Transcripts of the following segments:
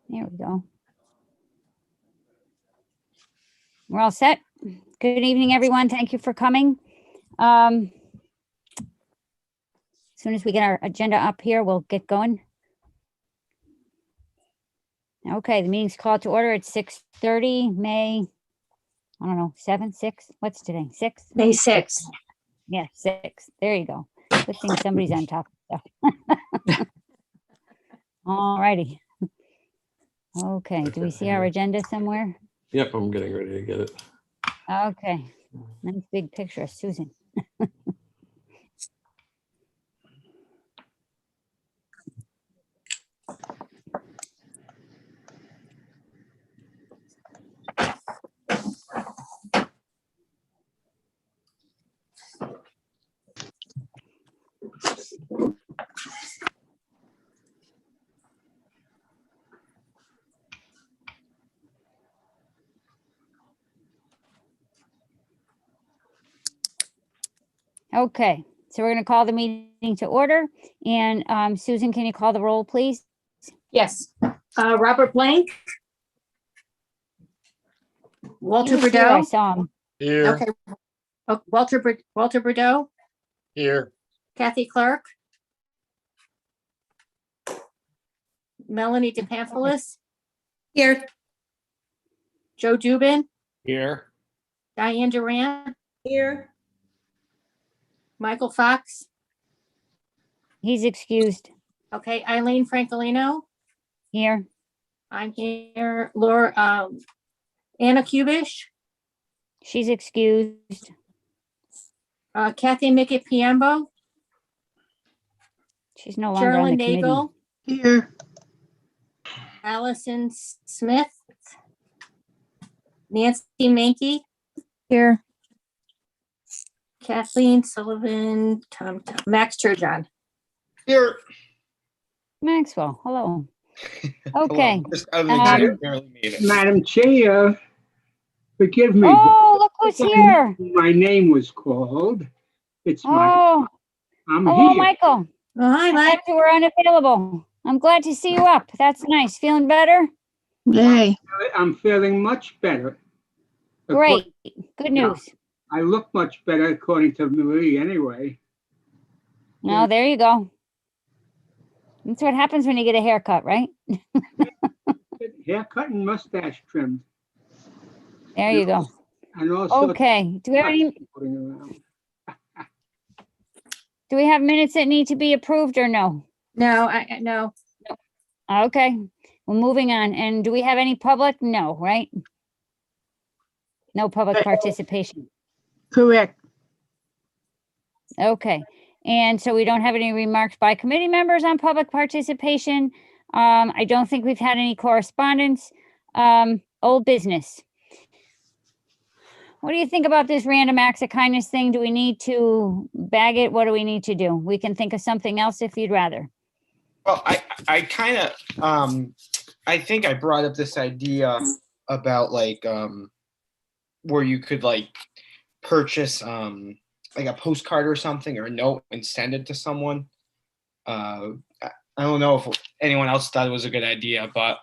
There we go. We're all set. Good evening, everyone. Thank you for coming. As soon as we get our agenda up here, we'll get going. Okay, the meeting's called to order at 6:30, May, I don't know, 7, 6? What's today? 6? May 6th. Yeah, 6. There you go. Good thing somebody's on top of stuff. All righty. Okay, do we see our agenda somewhere? Yep, I'm getting ready to get it. Okay, nice big picture of Susan. Okay, so we're going to call the meeting to order. And Susan, can you call the roll, please? Yes. Robert Blank. Walter He was here, I Bordeaux. saw him. Here, Okay. Oh, Walter Bordeaux. here, Kathy Clark. Melanie DePamphilis. Here. Joe Dubin. here, Diane Duran. Here. Michael Fox. He's excused. Okay. Eileen Francolino. Here. I'm here. Laura, Anna Kubish. She's excused. Kathy Mickett Piambo. She's no longer on the Carolyn committee. Nagel. Here. Allison Smith. Nancy Mankey. Here. Kathleen Sullivan, Max Turgeon. here. Maxwell, hello. Hello. Okay. Just out of the Um, chair, barely made it. Madam Chair, forgive me. Oh, look who's here. My name was called. It's Oh, I'm hello, here. Michael. Oh, hi, I Mike. thought you were unavailable. I'm glad to see you up. That's nice. Feeling better? Yay. I'm feeling much better. Great. Good news. I look much better according to Marie anyway. No, there you go. That's what happens when you get a haircut, right? Haircut and mustache trimmed. There you go. And also Okay. Do we have minutes that need to be approved or no? No, no. Okay. Well, moving on. And do we have any public? No, right? No public participation. Correct. Okay. And so we don't have any remarks by committee members on public participation. I don't think we've had any correspondence. Old business. What do you think about this random acts of kindness thing? Do we need to bag it? What do we need to do? We can think of something else if you'd rather. Well, I kind of, I think I brought up this idea about like, where you could like purchase, like a postcard or something or a note and send it to someone. I don't know if anyone else thought it was a good idea, but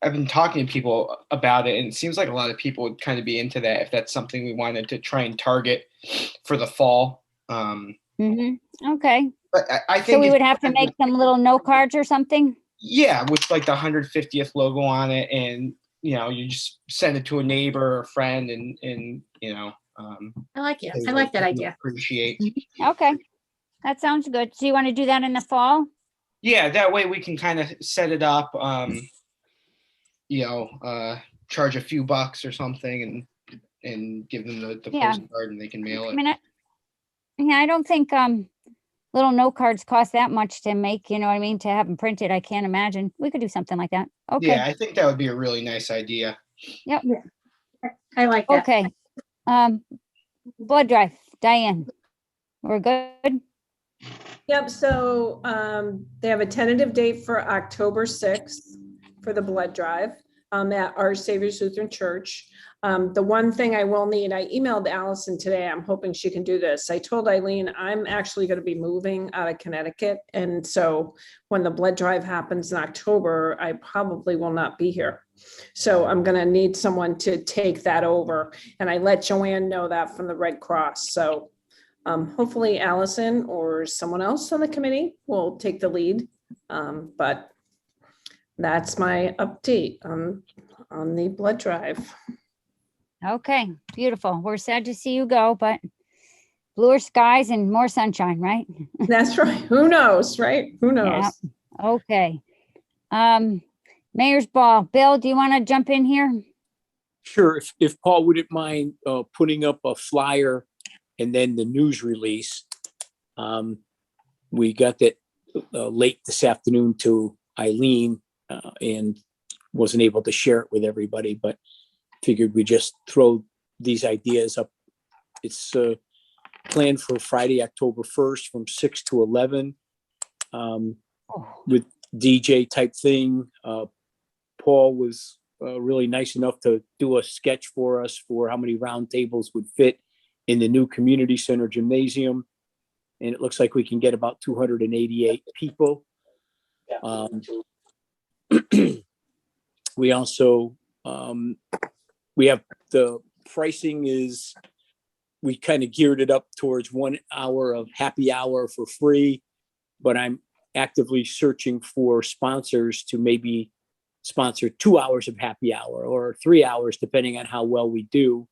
I've been talking to people about it, and it seems like a lot of people would kind of be into that if that's something we wanted to try and target for the fall. Okay. But I think So we would have to make some little note cards or something? yeah, with like the 150th logo on it, and you know, you just send it to a neighbor or a friend, and you know. I like it. I like that idea. Appreciate. Okay. That sounds good. So you want to do that in the fall? Yeah, that way we can kind of set it up. You know, charge a few bucks or something, and give them the Yeah. postcard, and they can mail I it. mean, I don't think little note cards cost that much to make, you know what I mean, to have them printed. I can't imagine. We could do something like that. Okay. Yeah, I think that would be a really nice idea. Yep. I like that. Okay. Blood drive, Diane. We're good? Yep, so they have a tentative date for October 6th for the blood drive. at Our Savior's Lutheran Church. The one thing I will need, I emailed Allison today. I'm hoping she can do this. I told Eileen, I'm actually going to be moving out of Connecticut. And so when the blood drive happens in October, I probably will not be here. So I'm going to need someone to take that over. And I let Joanne know that from the Red Cross. So hopefully Allison or someone else on the committee will take the lead. But that's my update on the blood drive. Okay, beautiful. We're sad to see you go, but bluer skies and more sunshine, right? That's right. Who knows, right? Who knows? Yeah. Okay. Mayor's Ball. Bill, do you want to jump in here? Sure. If Paul wouldn't mind putting up a flyer and then the news release. We got that late this afternoon to Eileen and wasn't able to share it with everybody, but figured we just throw these ideas up. It's planned for Friday, October 1st from 6 to 11 with DJ type thing. Paul was really nice enough to do a sketch for us for how many round tables would fit in the new community center gymnasium. And it looks like we can get about 288 people. We also, we have the pricing is, we kind of geared it up towards 1 hour of happy hour for free, but I'm actively searching for sponsors to maybe sponsor 2 hours of happy hour or 3 hours, depending on how well we do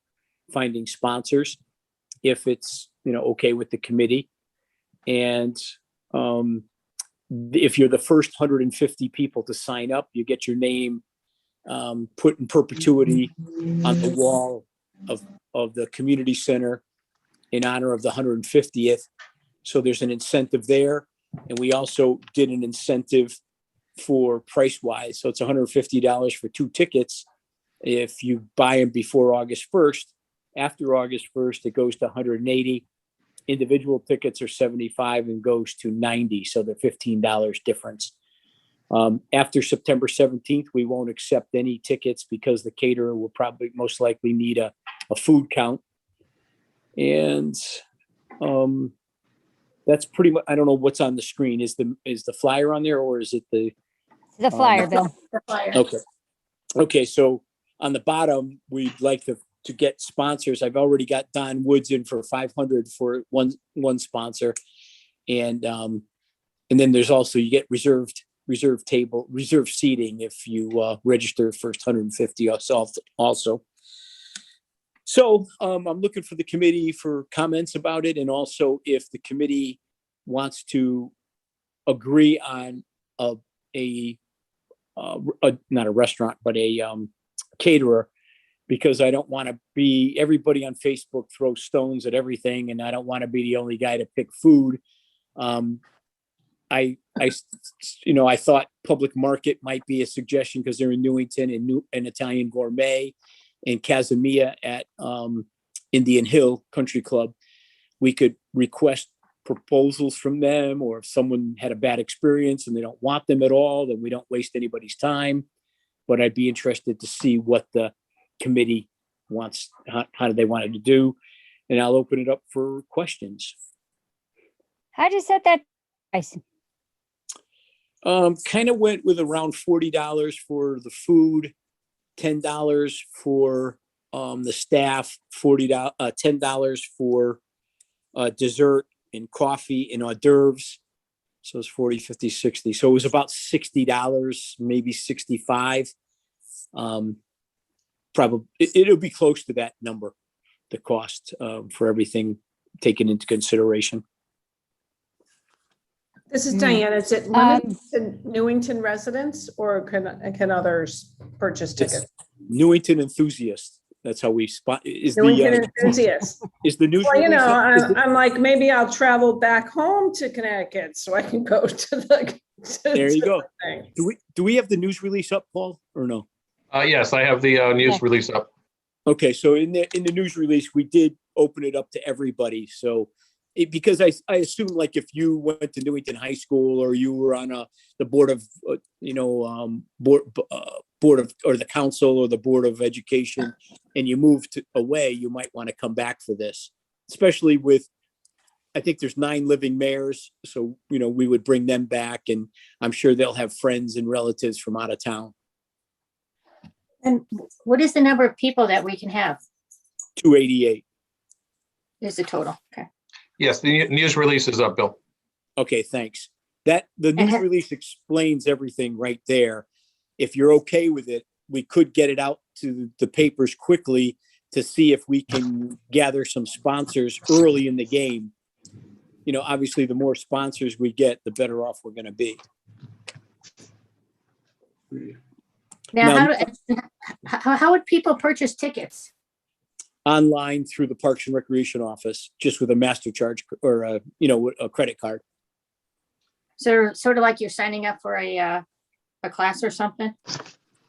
finding sponsors, if it's, okay with the committee. And if you're the first 150 people to sign up, you get your name put in perpetuity on the wall of the community center in honor of the 150th. So there's an incentive there. And we also did an incentive for price wise. So it's $150 for 2 tickets. If you buy them before August 1st, after August 1st, it goes to 180. Individual tickets are 75 and goes to 90. So the $15 difference. After September 17th, we won't accept any tickets because the caterer will probably most likely need a food count. And that's pretty much, I don't know what's on the screen. Is the flyer on there or is it the Flyer, Bill. The flyer. Okay. So on the bottom, we'd like to get sponsors. I've already got Don Woods in for 500 for one sponsor. And then there's also, you get reserved seating if you register first 150 also. So I'm looking for the committee for comments about it. And also if the committee wants to agree on not a restaurant, but a caterer, because I don't want to be, everybody on Facebook throws stones at everything. And I don't want to be the only guy to pick food. I thought Public Market might be a suggestion because they're in Newington and Italian Gourmet and Casamia at Indian Hill Country Club. We could request proposals from them, or if someone had a bad experience and they don't want them at all, then we don't waste anybody's time. But I'd be interested to see what the committee wants, how do they want it to do? And I'll open it up for questions. How'd you set that price? Kind of went with around $40 for the food, $10 for the staff, $10 for dessert and coffee and hors d'oeuvres. So it's 40, 50, 60. So it was about $60, maybe 65. Probably it'll be close to that number, the cost for everything taken into consideration. This is Diane. Is it limited to Newington residents or can others purchase tickets? Newington enthusiasts. That's how we spot. Newington enthusiasts. Is the news? Well, release I'm like, maybe I'll travel back home to Connecticut so I can go to the. There you go. Thing. Do we have the news release up, Paul, or no? Yes, I have the news release up. Okay, so in the news release, we did open it up to everybody. So because I assume, like, if you went to Newington High School or you were on the board of board of, or the council or the board of education, and you move away, you might want to come back for this, especially with, I think there's 9 living mayors. So, we would bring them back, and I'm sure they'll have friends and relatives from out of town. And what is the number of people that we can have? 288. Is the total? Okay. Yes, the news release is up, Bill. Okay, thanks. The news release explains everything right there. If you're okay with it, we could get it out to the papers quickly to see if we can gather some sponsors early in the game. Obviously, the more sponsors we get, the better off we're going to be. Now, how would people purchase tickets? Online through the Parks and Recreation office, just with a master charge or a credit card. So sort of like you're signing up for a class or something?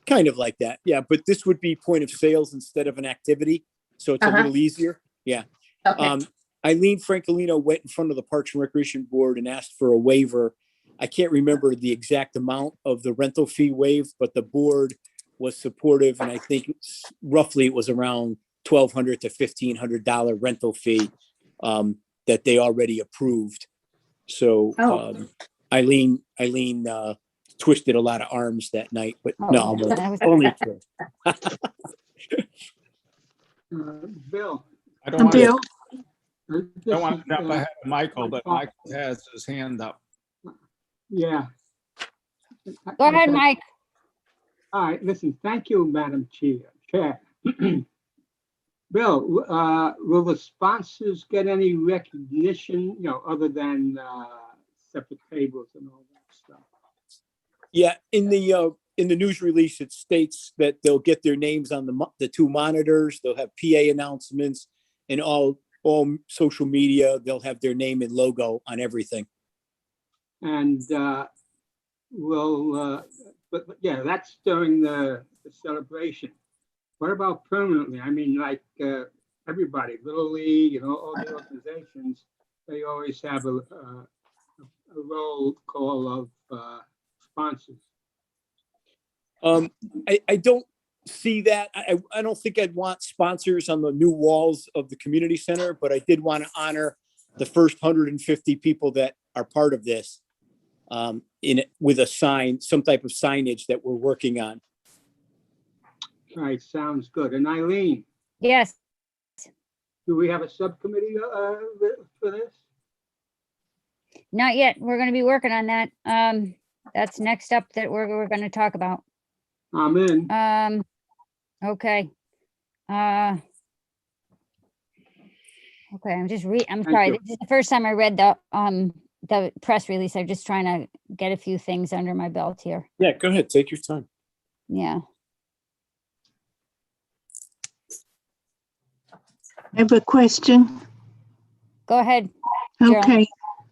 Kind of like that, yeah. But this would be point of sales instead of an activity, so it's a little easier. Yeah. Okay. Eileen Francolino went in front of the Parks and Recreation Board and asked for a waiver. I can't remember the exact amount of the rental fee waived, but the board was supportive, and I think roughly it was around $1,200 to $1,500 rental fee that they already approved. So Eileen twisted a lot of arms that night, but no, only true. Bill. I don't want Bill? to jump ahead of Michael, but Michael has his hand up. Yeah. Go ahead, Mike. All right, listen, thank you, Madam Chair. Bill, will the sponsors get any recognition, other than separate tables and all that stuff? Yeah, in the news release, it states that they'll get their names on the 2 monitors. They'll have PA announcements, and all social media. They'll have their name and logo on everything. And but yeah, that's during the celebration. What about permanently? I mean, like everybody, Little League, all the organizations, they always have a roll call of sponsors. I don't see that. I don't think I'd want sponsors on the new walls of the community center, but I did want to honor the first 150 people that are part of this with a sign, some type of signage that we're working on. All right, sounds good. And Eileen, Yes. do we have a subcommittee for this? Not yet. We're going to be working on that. That's next up that we're going to talk about. I'm in. Okay. Okay. I'm Thank sorry. you. This is the first time I read the press release. I'm just trying to get a few things under my belt here. Yeah, go ahead. Take your time. Yeah. I have a question. Go ahead. Gerald. Okay.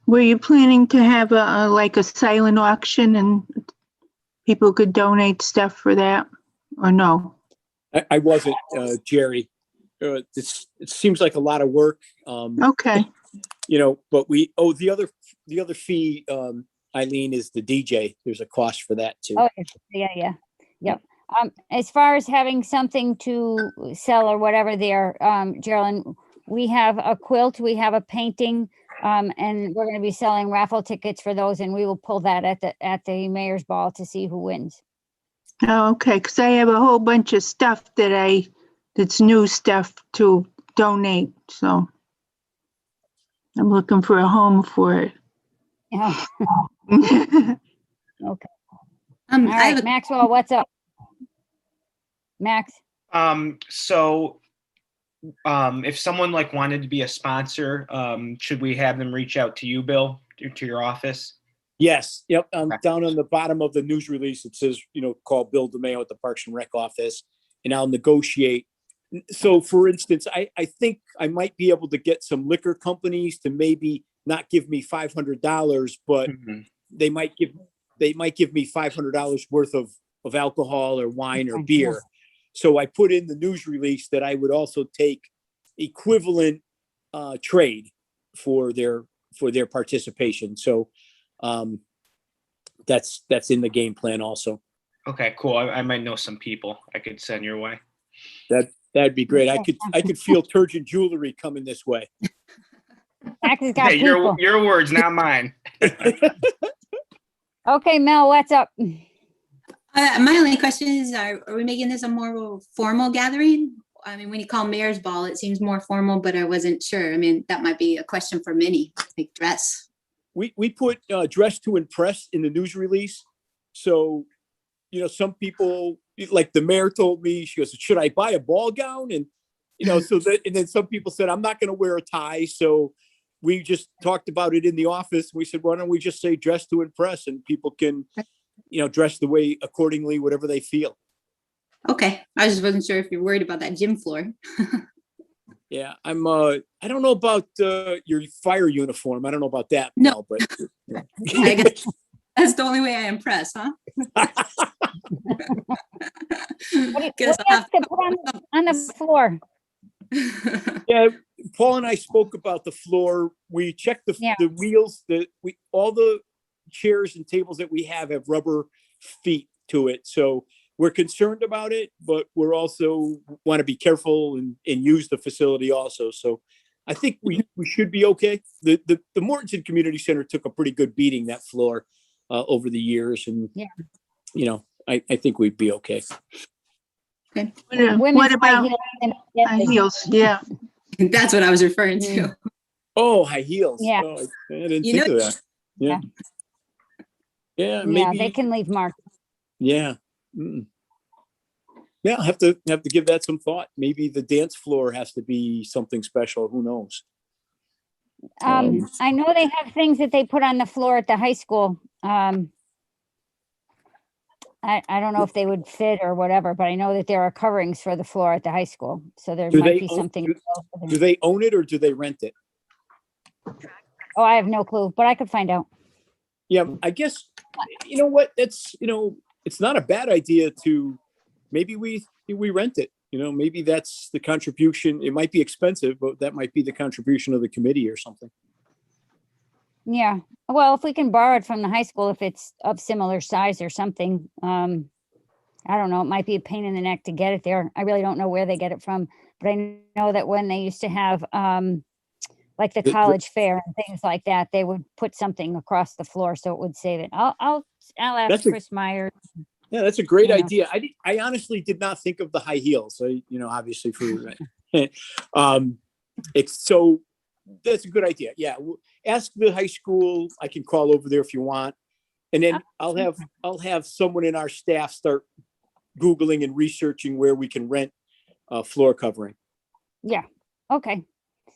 Were you planning to have a silent auction and people could donate stuff for that, or no? I wasn't, Jerry. It seems like a lot of work. Okay. But the other fee, Eileen, is the DJ. There's a cost for that too. Oh, yeah. Yep. As far as having something to sell or whatever there, Geraldine, we have a quilt, we have a painting, and we're going to be selling raffle tickets for those, and we will pull that at the mayor's ball to see who wins. Oh, okay. Because I have a whole bunch of stuff that's new stuff to donate. So I'm looking for a home for it. Yeah. Okay. Okay. All right, Maxwell, what's up? Max? So if someone wanted to be a sponsor, should we have them reach out to you, Bill, to your office? Yes. Yep. Okay. Down on the bottom of the news release, it says, call Bill DeMayo at the Parks and Rec office, and I'll negotiate. So for instance, I think I might be able to get some liquor companies to maybe not give me $500, but they might give me $500 worth of alcohol or wine or beer. So I put in the news release that I would also take equivalent trade for their participation. So that's in the game plan also. Okay, cool. I might know some people I could send your way. That'd be great. I could feel Turgeon Jewelry coming this way. Max has got Hey, people. your words, not mine. Okay, Mel, what's up? My only question is, are we making this a more formal gathering? I mean, when you call Mayor's Ball, it seems more formal, but I wasn't sure. I mean, that might be a question for Minnie, like dress. We put dress to impress in the news release. So, some people, like the mayor told me, she goes, should I buy a ball gown? And, and then some people said, I'm not going to wear a tie. So we just talked about it in the office. We said, why don't we just say dress to impress, and people can, dress the way accordingly, whatever they feel. Okay. I just wasn't sure if you're worried about that gym floor. Yeah, I don't know about your fire uniform. I don't know about that. No. Mel, but I guess that's the only way I impress, huh? What do you have to put on the floor? yeah, Paul and I spoke about the floor. We checked the wheels. All the chairs and tables that we have rubber feet to it. So we're concerned about it, but we're also want to be careful and use the facility also. So I think we should be okay. The Mortenson Community Center took a pretty good beating, that floor, over the years. And, I think we'd be okay. Okay. What about high heels? Yeah. That's what I was referring to. Oh, high heels. Yeah. Oh, I didn't think of that. Yeah. Yeah, maybe. Yeah, they can leave marks. Yeah. Mm. Yeah, I'll have to give that some thought. Maybe the dance floor has to be something special. Who knows? I know they have things that they put on the floor at the high school. I don't know if they would fit or whatever, but I know that there are coverings for the floor at the high school. So there might be something. Do they own it or do they rent it? Oh, I have no clue, but I could find out. Yeah, I guess, you know what, that's, it's not a bad idea to, maybe we rent it, maybe that's the contribution. It might be expensive, but that might be the contribution of the committee or something. Yeah. Well, if we can borrow it from the high school, if it's of similar size or something, I don't know, it might be a pain in the neck to get it there. I really don't know where they get it from, but I know that when they used to have, like the college fair and things like that, they would put something across the floor so it would save it. I'll ask Chris Myers. Yeah, that's a great idea. I honestly did not think of the high heels. So, obviously for so that's a good idea. Yeah, ask the high school. I can call over there if you want, and then I'll have someone in our staff start Googling and researching where we can rent floor covering. Yeah. Okay.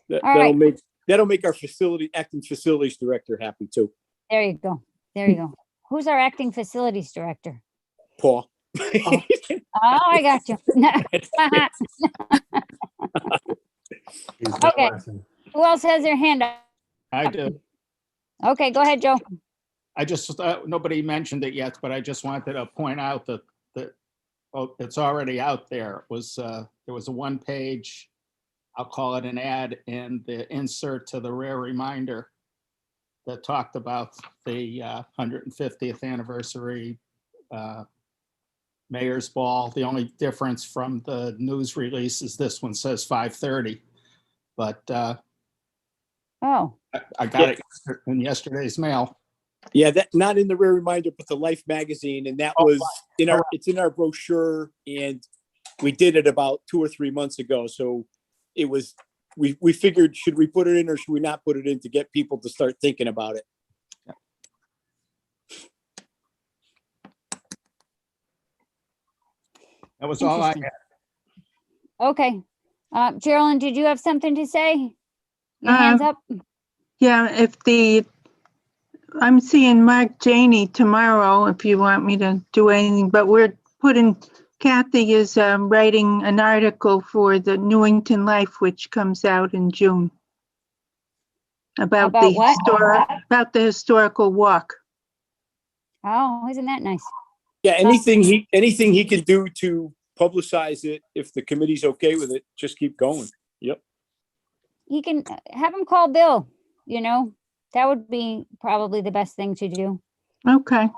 That'll make our acting facilities director happy too. There you go. There you go. Who's our acting facilities director? Paul. Oh, I got you. Okay. Who else has their hand up? I do. Okay, go ahead, Joe. I just, nobody mentioned it yet, but I just wanted to point out that it's already out there. It was, there was a one-page, I'll call it an ad in the insert to the Rare Reminder that talked about the 150th anniversary Mayor's Ball. The only difference from the news release is this one says 5:30, but I got it in yesterday's mail. Yeah, that not in the Rare Reminder, but the Life magazine, and that was it's in our brochure, and we did it about 2 or 3 months ago. So it was we figured, should we put it in or should we not put it in to get people to start thinking about it? That was all I had. Okay. Geraldine, did you have something to say? Your hands up? Yeah, I'm seeing Mark Janey tomorrow if you want me to do anything, but Kathy is writing an article for the Newington Life, which comes out in June. About the historical walk. Oh, isn't that nice? Yeah, anything he can do to publicize it, if the committee's okay with it, just keep going. Yep. He can have him call Bill, that would be probably the best thing to do. Okay.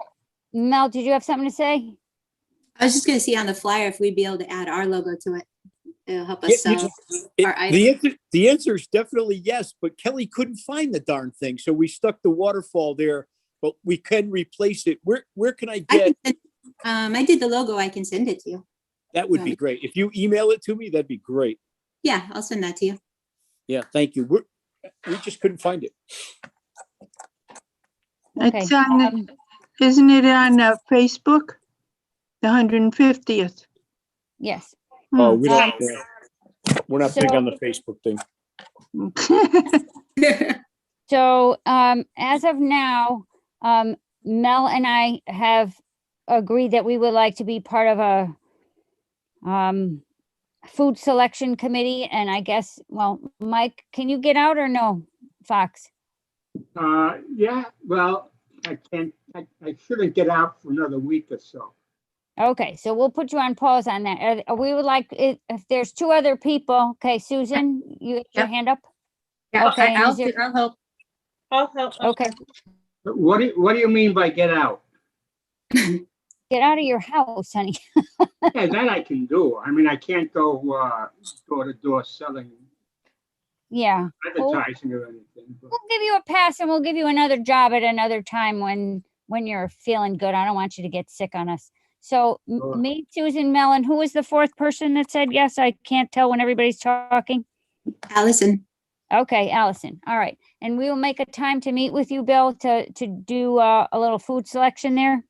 Mel, did you have something to say? I was just gonna see on the flyer if we'd be able to add our logo to it. It'll help Yeah, us sell our the answer is definitely yes, but Kelly couldn't find the darn thing, so we stuck the waterfall there. But we can replace it. Where can I I get? can I did the logo. I can send it to you. That would be great. If you email it to me, that'd be great. Yeah, I'll send that to you. Yeah, thank you. We just couldn't find it. It's on, isn't it on Facebook? The 150th. Yes. Oh, Hmm. we don't. We're not big on the Facebook thing. So, as of now, Mel and I have agreed that we would like to be part of a food selection committee, and I guess, well, Mike, can you get out or no, Fox? Yeah, well, I shouldn't get out for another week or so. Okay, so we'll put you on pause on that. We would like, if there's two other people, okay, Susan, you have your Yep. hand up? Yeah, Okay, and I'll, is there- I'll help. Okay, But what do you mean by get out? get out of your house, honey. Yeah, that I can do. I mean, I can't go door to door selling Yeah, advertising or anything. But we'll give you a pass and we'll give you another job at another time when you're feeling good. I don't want you to get sick on us. So Sure. me, Susan, Melon, who was the fourth person that said yes? I can't tell when everybody's talking. Allison. Okay, Allison. All right. And we will make a time to meet with you, Bill, to do a little food selection there.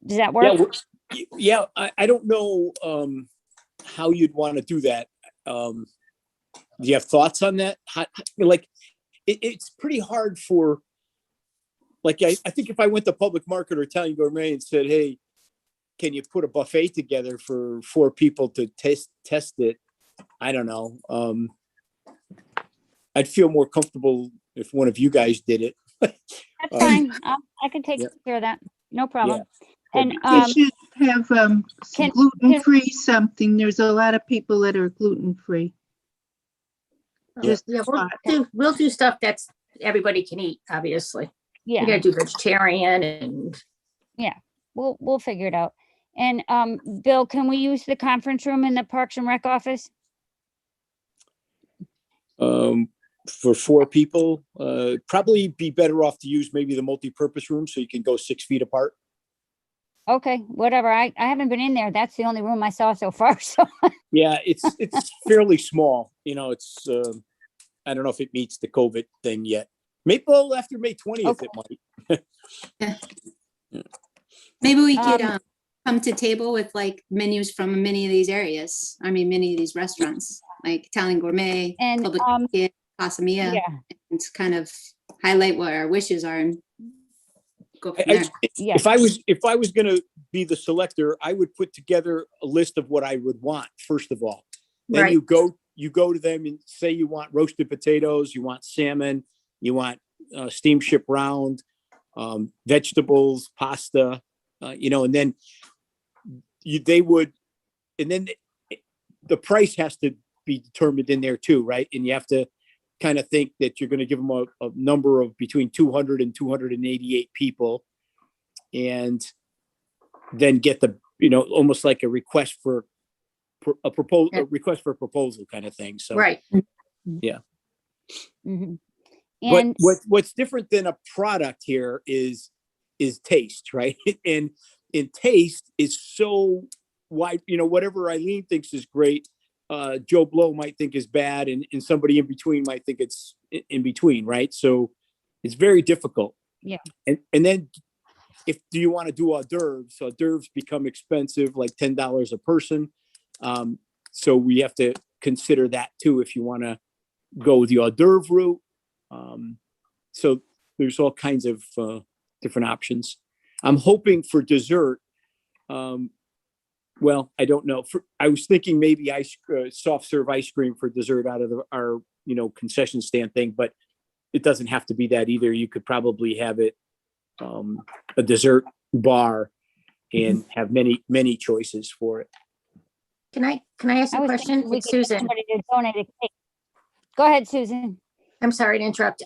Does that work? Yeah, I don't know how you'd want to do that. Do you have thoughts on that? Like, it's pretty hard for, like, I think if I went to Public Market or Italian Gourmet and said, hey, can you put a buffet together for 4 people to test it? I don't know. I'd feel more comfortable if one of you guys did it. That's fine. I can take yeah. care of that. No problem. that'd And be You should have can- gluten-free something. There's a lot of people that are gluten-free. Just Yeah, thought. we'll do stuff that's everybody can eat, obviously. You yeah, gotta do vegetarian and we'll figure it out. And Bill, can we use the conference room in the Parks and Rec office? For 4 people, probably be better off to use maybe the multi-purpose room so you can go 6 feet apart. Okay, whatever. I haven't been in there. That's the only room I saw so far. So Yeah, it's fairly small. You know, it's I don't know if it meets the COVID thing yet. Maybe after May 20th it might. Maybe we could come to table with like menus from many of these areas. I mean, many of these restaurants, like Italian Gourmet, and Public Market, Casa Mia, yeah, and kind of highlight what our wishes are and go from I- there. yeah. If I was gonna be the selector, I would put together a list of what I would want, first of all. Then Right. you go to them and say you want roasted potatoes, you want salmon, you want steamship round, vegetables, pasta, and then the price has to be determined in there too, right? And you have to kind of think that you're going to give them a number of between 200 and 288 people, and then get the, almost like a request for a proposal, Yeah. a request for a proposal kind of thing. So, right. Mhm. But And what's different than a product here is taste, right? And in taste is so wide, whatever Eileen thinks is great, Joe Blow might think is bad, and somebody in between might think it's in between, right? So it's very difficult. Yeah. And then do you want to do hors d'oeuvres? Hors d'oeuvres become expensive, like $10 a person. So we have to consider that too, if you want to go the hors d'oeuvre route. So there's all kinds of different options. I'm hoping for dessert. Well, I don't know. I was thinking maybe soft serve ice cream for dessert out of our concession stand thing, but it doesn't have to be that either. You could probably have it a dessert bar and have many choices for it. Can I ask I a was question? thinking we It's could get Susan. somebody to donate a cake. Go ahead, Susan. I'm sorry to interrupt.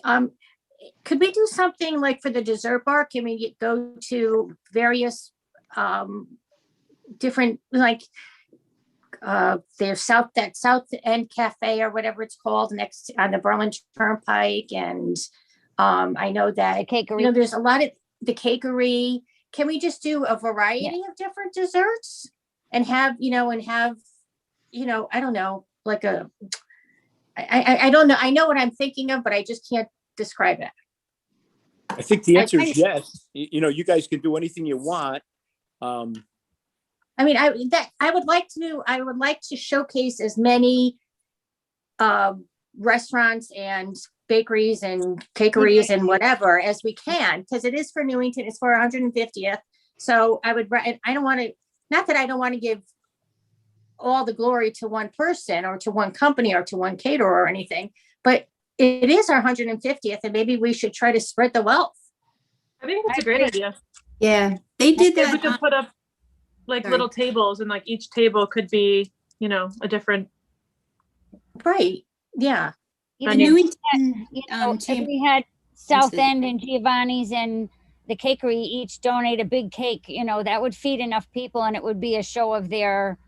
Could we do something like for the dessert bar? Can we go to various different, like, there's that South End Cafe or whatever it's called next on the Berlin Turnpike. And I know that, Cakery. there's a lot of the cakery. Can we just do a variety of different desserts and have, I don't know, like I don't know. I know what I'm thinking of, but I just can't describe it. I think the answer is yes. You guys can do anything you want. I mean, I would like to showcase as many restaurants and bakeries and cakeries and whatever as we can, because it is for Newington. It's for our 150th. So I don't want to, not that I don't want to give all the glory to one person or to one company or to one caterer or anything, but it is our 150th, and maybe we should try to spread the wealth. I think that's a great idea. Yeah, they did We that. could put up like Sorry. little tables, and like each table could be, a different. Right. Yeah. The I mean, Newington, If chamber. we had South Understood. End and Giovanni's and the cakery each donate a big cake, that would feed enough people, and it would be a show of their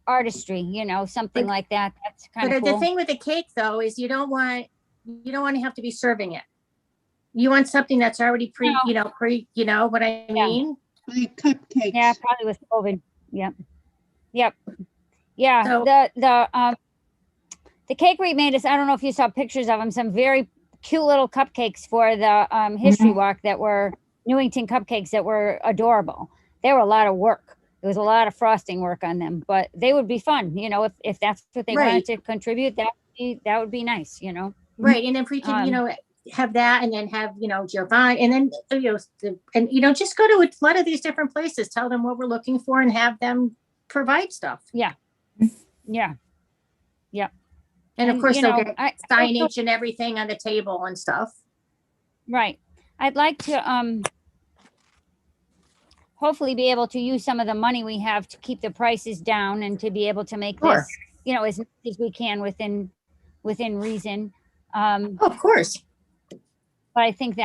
artistry, something like that. That's kind But of the cool. thing with the cake though is you don't want to have to be serving it. You want something that's already you know what I mean? Like cupcakes. Yeah, probably with COVID. Yep. Yeah. So- The cakery made us, I don't know if you saw pictures of them, some very cute little cupcakes for the history walk that were Newington cupcakes that were adorable. They were a lot of work. There was a lot of frosting work on them, but they would be fun, if that's what they wanted to contribute, that would be nice, Right. And if we can, have that, and then have, Giovanni, and then, just go to a lot of these different places, tell them what we're looking for and have them provide stuff. Yeah. And of course, they'll get I signage and everything on the table and stuff. Right. I'd like to hopefully be able to use some of the money we have to keep the prices down and to be able to make Sure. this, as much as we can within reason. Of course. But I think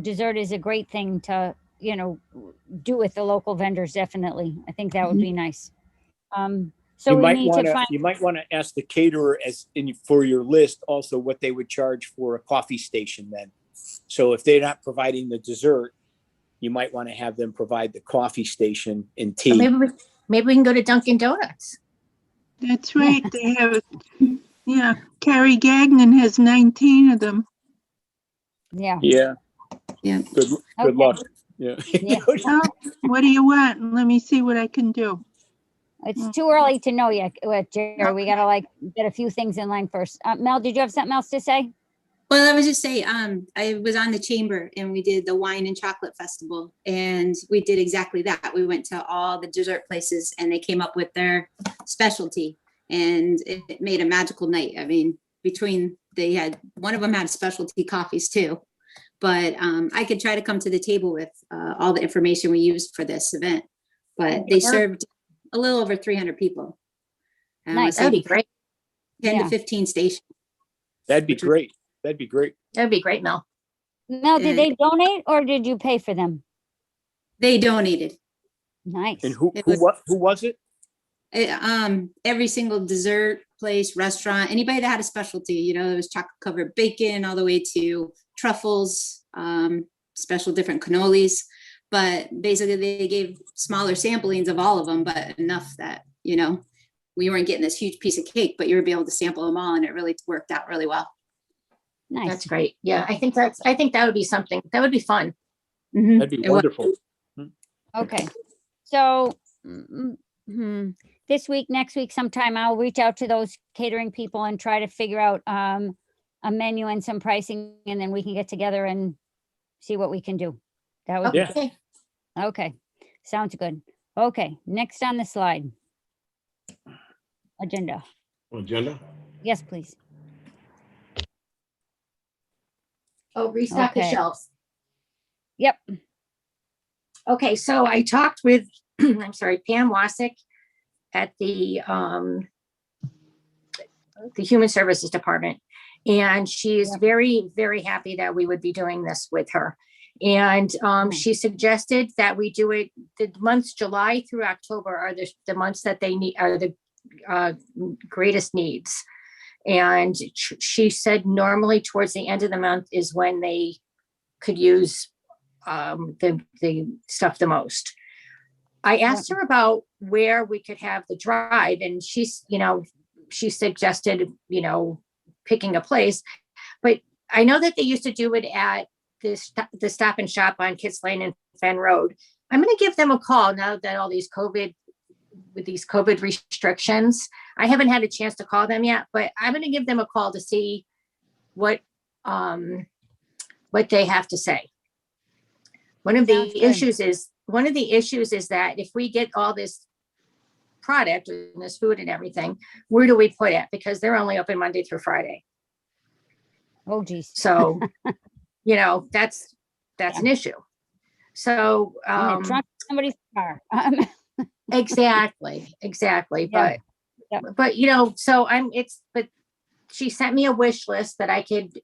dessert is a great thing to, do with the local vendors, definitely. I think that would be nice. So You we might need want to to, find, you might want to ask the caterer for your list also what they would charge for a coffee station then. So if they're not providing the dessert, you might want to have them provide the coffee station and So tea. maybe we can go to Dunkin' Donuts. That's right. They have, Carrie Gagnon has 19 of them. yeah. Yeah. Yeah. Good Okay. luck. Yeah. Yeah. Well, what do you want? Let me see what I can do. It's too early to know yet, Jerry. We gotta get a few things in line first. Mel, did you have something else to say? Well, I was just say, I was on the chamber and we did the wine and chocolate festival, and we did exactly that. We went to all the dessert places and they came up with their specialty, and it made a magical night. I mean, one of them had specialty coffees too, but I could try to come to the table with all the information we used for this event, but they served a little over 300 people. And I Nice. would say That'd be great. 10 Yeah. to 15 stations. That'd be great. That'd be great. That'd be great, Mel. Mel, did they donate or did you pay for them? They donated. Nice. And who It was it? Every single dessert place, restaurant, anybody that had a specialty, there was chocolate covered bacon all the way to truffles, special different cannolis. But basically they gave smaller samplings of all of them, but enough that, we weren't getting this huge piece of cake, but you were able to sample them all, and it really worked out really well. Nice. That's great. Yeah, I think that would be something. That would be fun. Mhm. That'd be It was. wonderful. Okay. So this week, next week, sometime I'll reach out to those catering people and try to figure out a menu and some pricing, and then we can get together and see what we can do. That would Yeah. Okay. Okay. Sounds good. Okay. Next on the slide. Agenda. Agenda? Yes, please. Oh, restock the Okay. shelves. Yep. Okay, so I talked with, I'm sorry, Pam Wasik at the Human Services Department. And she is very, very happy that we would be doing this with her. And she suggested that we do it, the months July through October are the months that they need, are the greatest needs. And she said normally towards the end of the month is when they could use the stuff the most. I asked her about where we could have the drive, and she's, she suggested, picking a place, but I know that they used to do it at the Stop and Shop on Kits Lane and Fen Road. I'm going to give them a call now that all these COVID restrictions. I haven't had a chance to call them yet, but I'm going to give them a call to see what they have to say. One of the issues is that if we get all this product and this food and everything, where do we put it? Because they're only open Monday through Friday. Oh, geez. So, that's an issue. So, In the trunk of somebody's car. exactly. Yeah. But, so but she sent me a wish list that I could,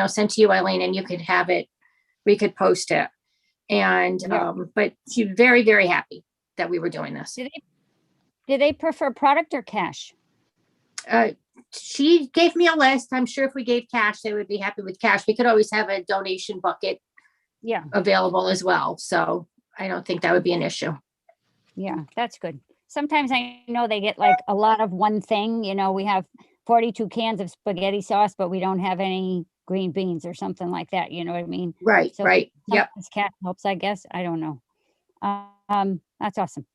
send to you, Eileen, and you could have it. We could post it. And, but she's very, very happy that we were doing this. Do they prefer product or cash? She gave me a list. I'm sure if we gave cash, they would be happy with cash. We could always have a donation bucket available as well. So I don't think that would be an issue. Yeah, that's good. Sometimes I know they get like a lot of one thing, we have 42 cans of spaghetti sauce, but we don't have any green beans or something like that. You know what I mean? Right. So right. Yep. Cash helps, I guess. I don't know. That's awesome.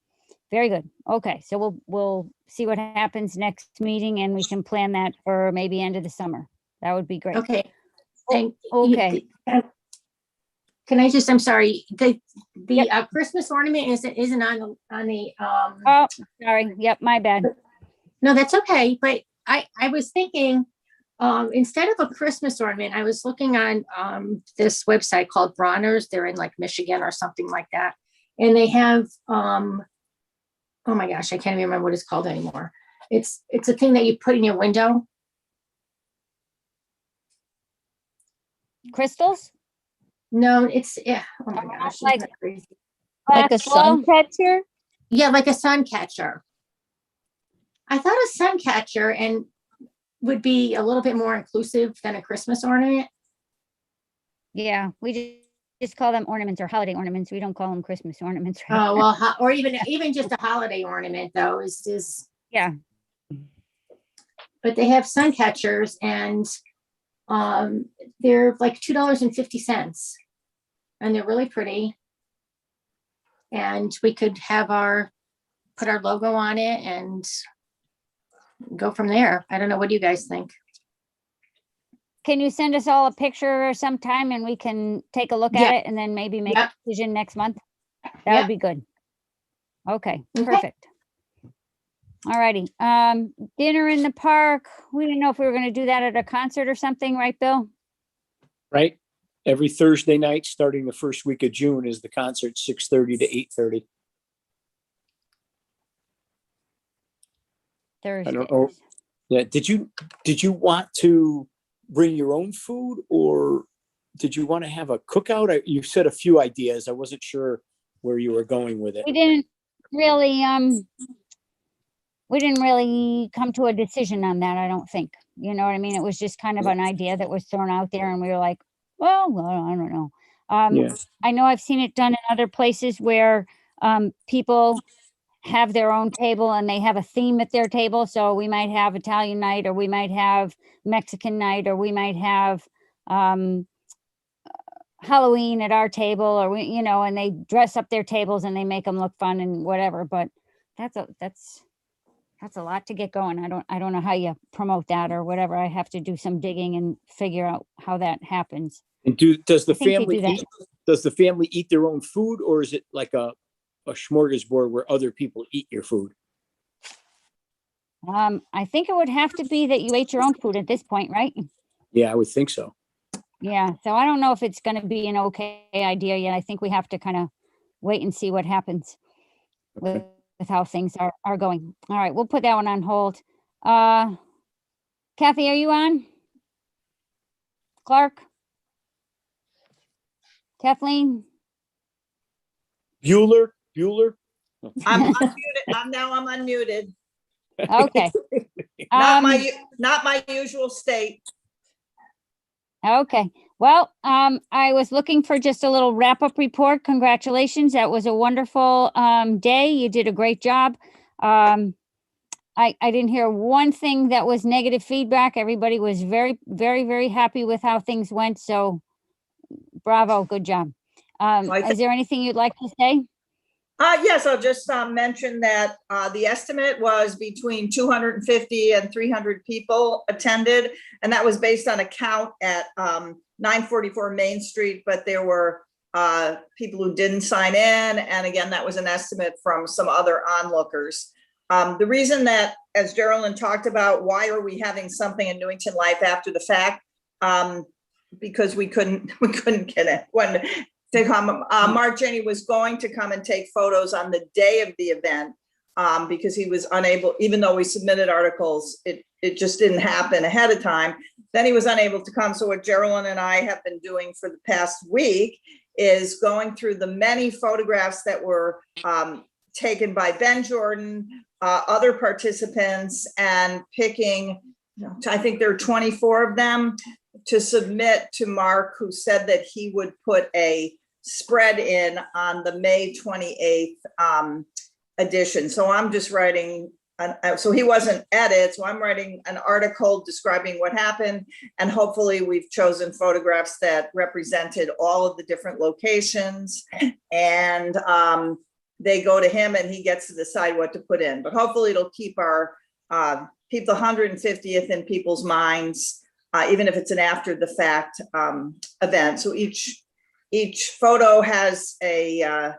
Very good. Okay. So we'll see what happens next meeting, and we can plan that for maybe end of the summer. That would be great. Okay. And Okay. Can I just, I'm sorry, the Christmas ornament isn't on the, Oh, sorry. Yep. My bad. no, that's okay. But I was thinking, instead of a Christmas ornament, I was looking on this website called Bronner's. They're in like Michigan or something like that. And they have, oh my gosh, I can't even remember what it's called anymore. It's a thing that you put in your window. Crystals? No, it's, yeah. Oh my gosh. Like- isn't that crazy? Like a sun catcher? Yeah, like a sun catcher. I thought a sun catcher and would be a little bit more inclusive than a Christmas ornament. Yeah. We just call them ornaments or holiday ornaments. We don't call them Christmas ornaments. Right? Oh, well, or even just a holiday ornament though is Yeah. But they have sun catchers and they're like $2.50 and they're really pretty. And we could have put our logo on it and go from there. I don't know. What do you guys think? Can you send us all a picture sometime and we can take a look at it and then maybe make a decision next month? That would be good. Okay, perfect. All righty. Dinner in the park. We didn't know if we were going to do that at a concert or something, right, Bill? Right? Every Thursday night, starting the first week of June, is the concert, 6:30 to 8:30. Thursday. I don't know. Yeah. Did you want to bring your own food, or did you want to have a cookout? You said a few ideas. I wasn't sure where you were going with it. We didn't really come to a decision on that, I don't think. You know what I mean? It was just kind of an idea that was thrown out there and we were like, well, I don't know. I know I've seen it done in other places where people have their own table and they have a theme at their table. So we might have Italian night, or we might have Mexican night, or we might have Halloween at our table, or and they dress up their tables and they make them look fun and whatever. But that's a lot to get going. I don't know how you promote that or whatever. I have to do some digging and figure out how that happens. And does the I think they family do that. does the family eat their own food, or is it like a smorgasbord where other people eat your food? I think it would have to be that you ate your own food at this point, right? Yeah, I would think so. Yeah. So I don't know if it's going to be an okay idea yet. I think we have to kind of wait and see what happens with how things are going. All right. We'll put that one on hold. Kathy, are you on? Clark? Kathleen? Bueller? I'm unmuted. I'm unmuted. Okay. Not my usual state. Okay. Well, I was looking for just a little wrap-up report. Congratulations. That was a wonderful day. You did a great job. I didn't hear one thing that was negative feedback. Everybody was very, very, very happy with how things went. So bravo, good job. Is there anything you'd like to say? Yes, I'll just mention that the estimate was between 250 and 300 people attended, and that was based on a count at 944 Main Street, but there were people who didn't sign in, and again, that was an estimate from some other onlookers. The reason that, as Geraldine talked about, why are we having something in Newington Life after the fact? Because we couldn't get it when to come. Mark Janey was going to come and take photos on the day of the event because he was unable, even though we submitted articles, it just didn't happen ahead of time. Then he was unable to come. So what Geraldine and I have been doing for the past week is going through the many photographs that were taken by Ben Jordan, other participants, and picking, I think there are 24 of them, to submit to Mark, who said that he would put a spread in on the May 28th edition. So I'm just writing, so he wasn't edit, so I'm writing an article describing what happened, and hopefully we've chosen photographs that represented all of the different locations, and they go to him and he gets to decide what to put in. But hopefully it'll keep our keep the 150th in people's minds, even if it's an after the fact event. So each photo has a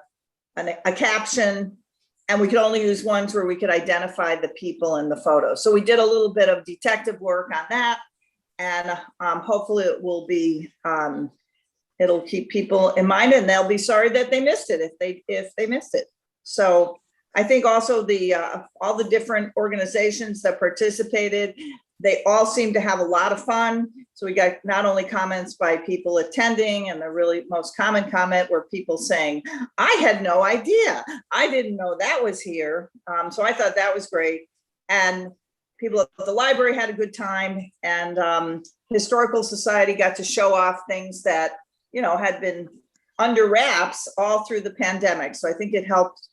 caption, and we could only use ones where we could identify the people in the photo. So we did a little bit of detective work on that, and hopefully it will be, it'll keep people in mind, and they'll be sorry that they missed it if they missed it. So I think also all the different organizations that participated, they all seem to have a lot of fun. So we got not only comments by people attending, and the really most common comment were people saying, I had no idea. I didn't know that was here. So I thought that was great. And people at the library had a good time, and Historical Society got to show off things that, had been under wraps all through the pandemic. So I think it helped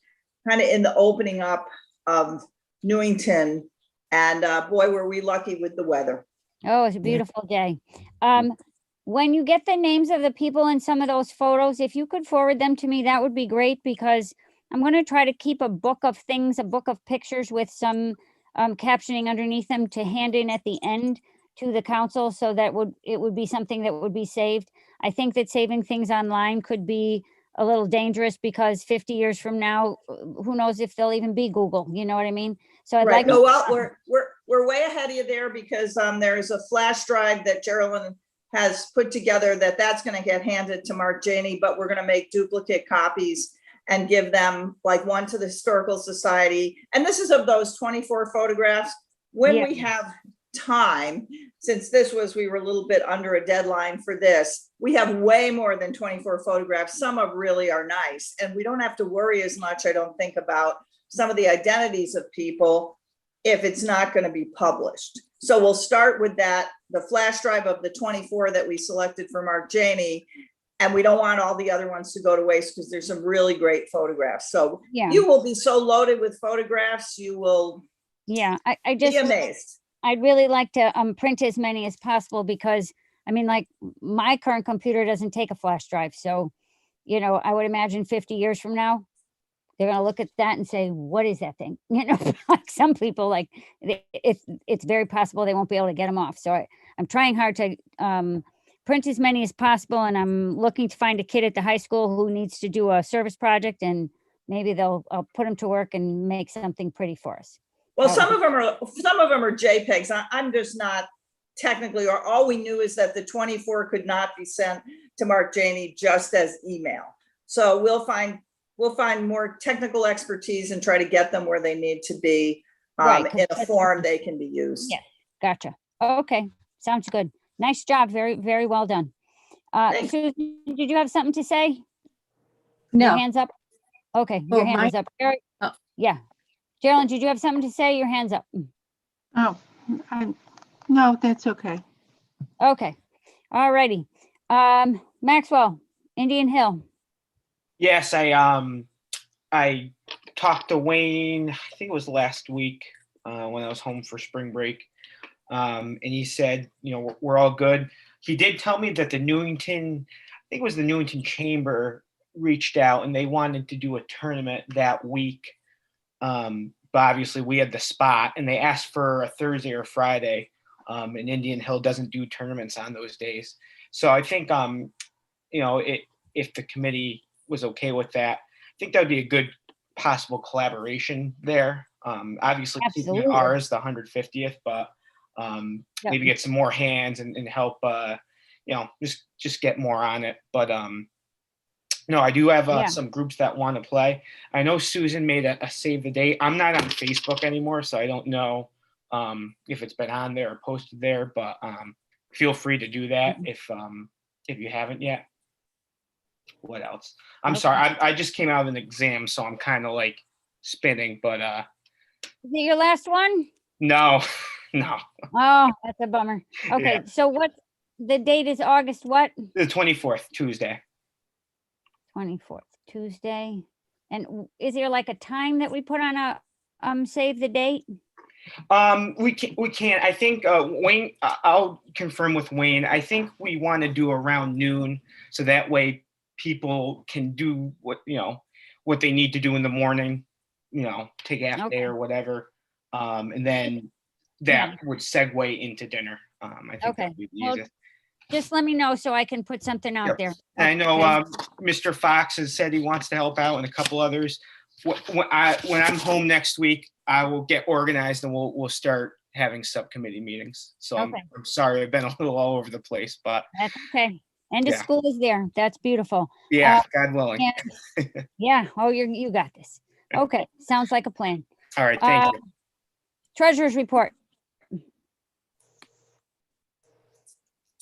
kind of in the opening up of Newington. And boy, were we lucky with the weather. Oh, it's a beautiful day. When you get the names of the people in some of those photos, if you could forward them to me, that would be great, because I'm going to try to keep a book of things, a book of pictures with some captioning underneath them to hand in at the end to the council, so that it would be something that would be saved. I think that saving things online could be a little dangerous, because 50 years from now, who knows if they'll even be Google, you know what I mean? So I'd like no, well, we're way ahead of you there, because there's a flash drive that Geraldine has put together that's going to get handed to Mark Janey, but we're going to make duplicate copies and give them, like, one to the Historical Society. And this is of those 24 photographs. When we have time, since we were a little bit under a deadline for this, we have way more than 24 photographs. Some of really are nice, and we don't have to worry as much, I don't think, about some of the identities of people if it's not going to be published. So we'll start with that, the flash drive of the 24 that we selected for Mark Janey, and we don't want all the other ones to go to waste, because there's some really great photographs. So you will be so loaded with photographs, you will I just be amazed. I'd really like to print as many as possible, because I mean, like, my current computer doesn't take a flash drive. So, I would imagine 50 years from now, they're going to look at that and say, what is that thing? Like some people, like, it's very possible they won't be able to get them off. So I'm trying hard to print as many as possible. And I'm looking to find a kid at the high school who needs to do a service project, and maybe I'll put them to work and make something pretty for us. Well, some of them are JPEGs. I'm just not technically, or all we knew is that the 24 could not be sent to Mark Janey just as email. So we'll find more technical expertise and try to get them where they need to be in a form they can be used. Yeah, gotcha. Okay, sounds good. Nice job. Very, very well done. Thanks. Susan, did you have something to say? Your No, hands up? Okay, Oh, your hand was up. Oh. Yeah. Geraldine, did you have something to say? Your hand's up. Oh, no, that's okay. Okay, all righty. Maxwell, Indian Hill. Yes, I talked to Wayne, I think it was last week, when I was home for spring break. And he said, we're all good. He did tell me that the Newington, I think it was the Newington Chamber, reached out and they wanted to do a tournament that week. But obviously we had the spot and they asked for a Thursday or Friday. And Indian Hill doesn't do tournaments on those days. So I think, if the committee was okay with that, I think that would be a good possible collaboration there. Obviously keeping Absolutely. ours, the 150th, but maybe get some more hands and help, just get more on it. But no, I do have some groups that want to play. I know Susan made a save the date. I'm not on Facebook anymore, so I don't know if it's been on there or posted there, but feel free to do that if you haven't yet. What else? I'm sorry, I just came out of an exam, so I'm kind of like spinning, but Is it your last one? no. Oh, that's a bummer. Okay, Yeah. so what, the date is August what? The 24th, Tuesday. 24th, Tuesday. And is there like a time that we put on a save the date? We can. I think Wayne. I'll confirm with Wayne. I think we want to do around noon, so that way people can do what they need to do in the morning. Take a half day or whatever, and then that would segue into dinner. I think Okay. that would be the Well, easiest. just let me know so I can put something out Yep. there. I know Okay. Mr. Fox has said he wants to help out and a couple others. When I'm home next week, I will get organized and we'll start having subcommittee meetings. So Okay. I'm sorry, I've been a little all over the place, but That's okay. End of Yeah. school is there. That's beautiful. yeah, God willing. Yeah. Oh, you got this. Okay. Sounds like a plan. All right, thank you. Treasurer's report.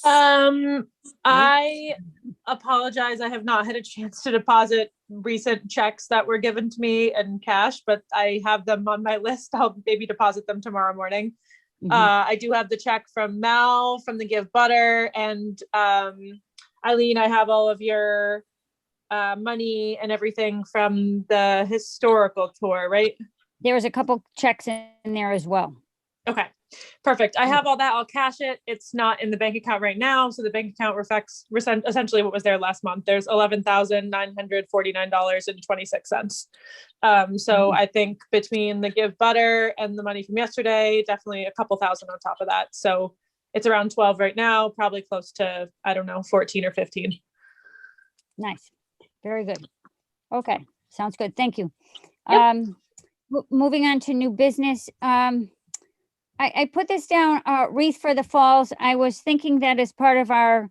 I apologize. I have not had a chance to deposit recent checks that were given to me in cash, but I have them on my list. I'll maybe deposit them tomorrow morning. I do have the check from Mel from the Give Butter, and Eileen, I have all of your money and everything from the historical tour, right? There was a couple checks in there as well. Okay, perfect. I have all that. I'll cash it. It's not in the bank account right now. So the bank account reflects essentially what was there last month. There's $11,949.26. So I think between the Give Butter and the money from yesterday, definitely a couple thousand on top of that. So it's around 12 right now, probably close to, I don't know, 14 or 15. Nice. Very good. Okay. Sounds good. Thank you. Yep. Moving on to new business. I put this down, Wreath for the Falls. I was thinking that as part of our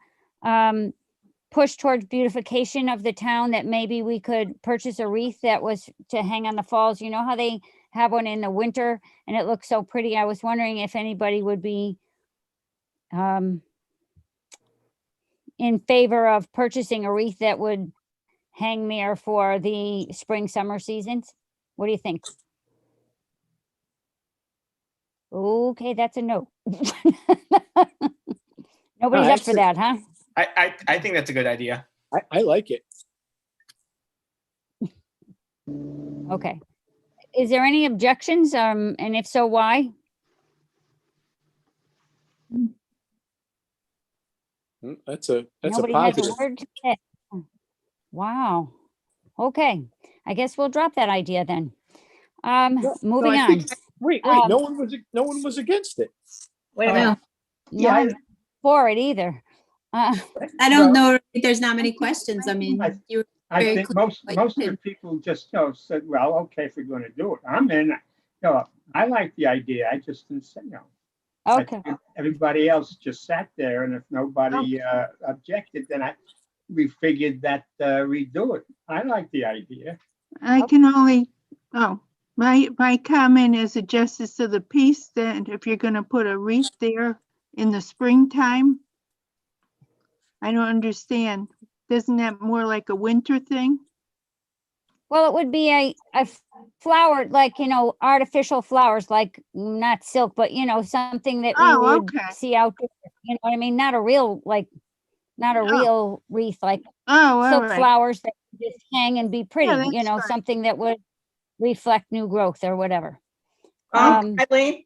push towards beautification of the town, that maybe we could purchase a wreath that was to hang on the falls. You know how they have one in the winter and it looks so pretty. I was wondering if anybody would be in favor of purchasing a wreath that would hang there for the spring, summer seasons. What do you think? Okay, that's a no. Nobody's up for that, huh? I think that's a good idea. I like it. Okay. Is there any objections? And if so, why? That's a Nobody has positive. a word to say. Wow. Okay. I guess we'll drop that idea then. Moving I on. think- Wait, no one was against it. Wait a minute. No, I'm not for it either. I don't know if there's not many questions. I mean, you. I Very think clear most what you of the did. people just, said, well, okay, if we're going to do it, I'm in. I like the idea. I just didn't say, I Okay. think everybody else just sat there, and if nobody objected, then we figured that we'd do it. I like the idea. I can only, my comment as a justice of the peace, that if you're going to put a wreath there in the springtime, I don't understand. Isn't that more like a winter thing? Well, it would be a flower, like, artificial flowers, like not silk, but something that we Oh, would okay. see out there. You know what I mean? Not a real, not a Oh. real wreath, like Oh, all silk right. flowers that just hang and be pretty, that's fine. something that would reflect new growth or whatever. Um, Eileen?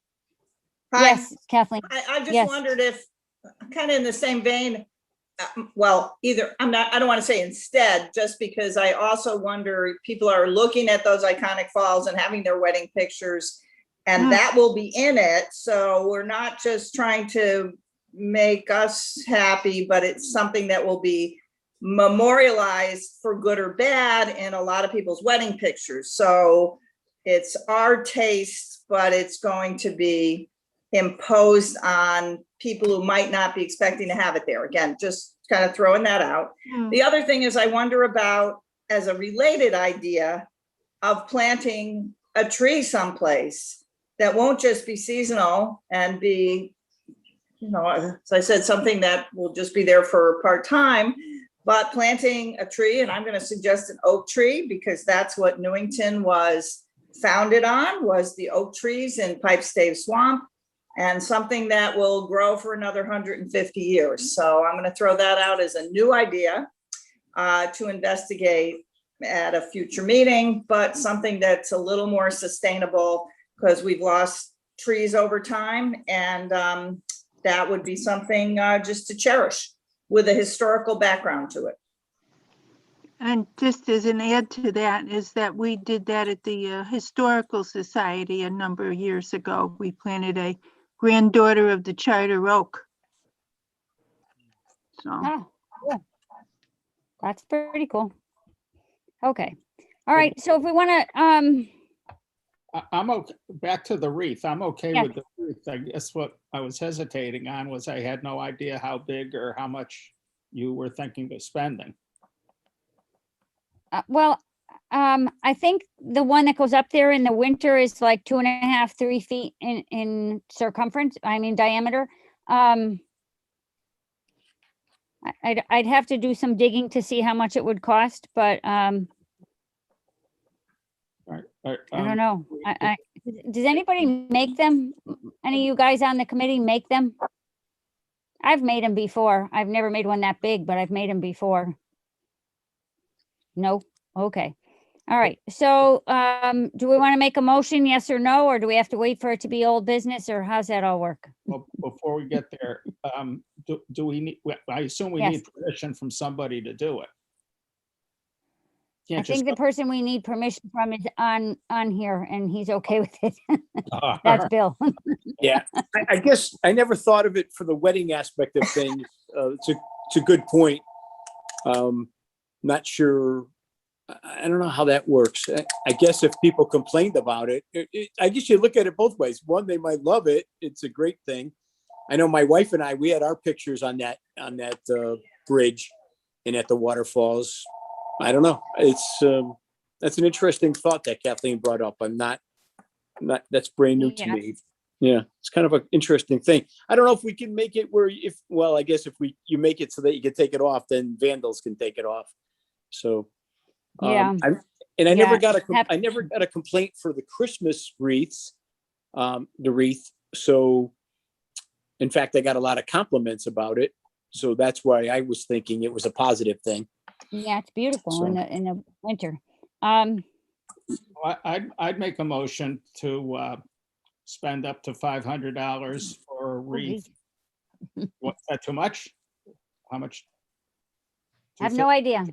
Hi. Yes, Kathleen. I just Yes. wondered if, kind of in the same vein, well, either, I don't want to say instead, just because I also wonder, people are looking at those iconic falls and having their wedding pictures, and that will be in it. So we're not just trying to make us happy, but it's something that will be memorialized for good or bad in a lot of people's wedding pictures. So it's our taste, but it's going to be imposed on people who might not be expecting to have it there. Again, just kind of throwing that out. The other thing is, I wonder about, as a related idea, of planting a tree someplace that won't just be seasonal and be, as I said, something that will just be there for part-time, but planting a tree, and I'm going to suggest an oak tree, because that's what Newington was founded on, was the oak trees in Pipestave Swamp, and something that will grow for another 150 years. So I'm going to throw that out as a new idea to investigate at a future meeting, but something that's a little more sustainable, because we've lost trees over time, and that would be something just to cherish with a historical background to it. And just as an add to that is that we did that at the Historical Society a number of years ago. We planted a granddaughter of the Charter Oak. So, Oh, cool. That's pretty cool. Okay. All right. So if we want to, I'm okay, back to the wreath. I'm okay Yes. with the wreath. I guess what I was hesitating on was I had no idea how big or how much you were thinking of spending. I think the one that goes up there in the winter is like 2.5, 3 feet in circumference, diameter. I'd have to do some digging to see how much it would cost, but I don't know. Does anybody make them? Any of you guys on the committee make them? I've made them before. I've never made one that big, but I've made them before. No? Okay. All right. So do we want to make a motion, yes or no, or do we have to wait for it to be old business, or how's that all work? Well, before we get there, do we need, I assume we Yes. need permission from somebody to do it. I Can't just think the go- person we need permission from is on here, and he's okay with it. Ah, That's Bill. Yeah, I guess I never thought of it for the wedding aspect of things. It's a good point. Not sure. I don't know how that works. I guess if people complained about it, I guess you look at it both ways. One, they might love it. It's a great thing. I know my wife and I, we had our pictures on that bridge and at the waterfalls. I don't know. That's an interesting thought that Kathleen brought up. That's brand new to me. Yeah, it's kind of an interesting thing. I don't know if we can make it where I guess if you make it so that you can take it off, then vandals can take it off. So, Yeah. I never got a complaint for the Christmas wreaths, the wreath. So, in fact, I got a lot of compliments about it. So that's why I was thinking it was a positive thing. Yeah, it's beautiful So- in the winter. I'd make a motion to spend up to $500 for a wreath. What's that, too much? How much? I have no idea.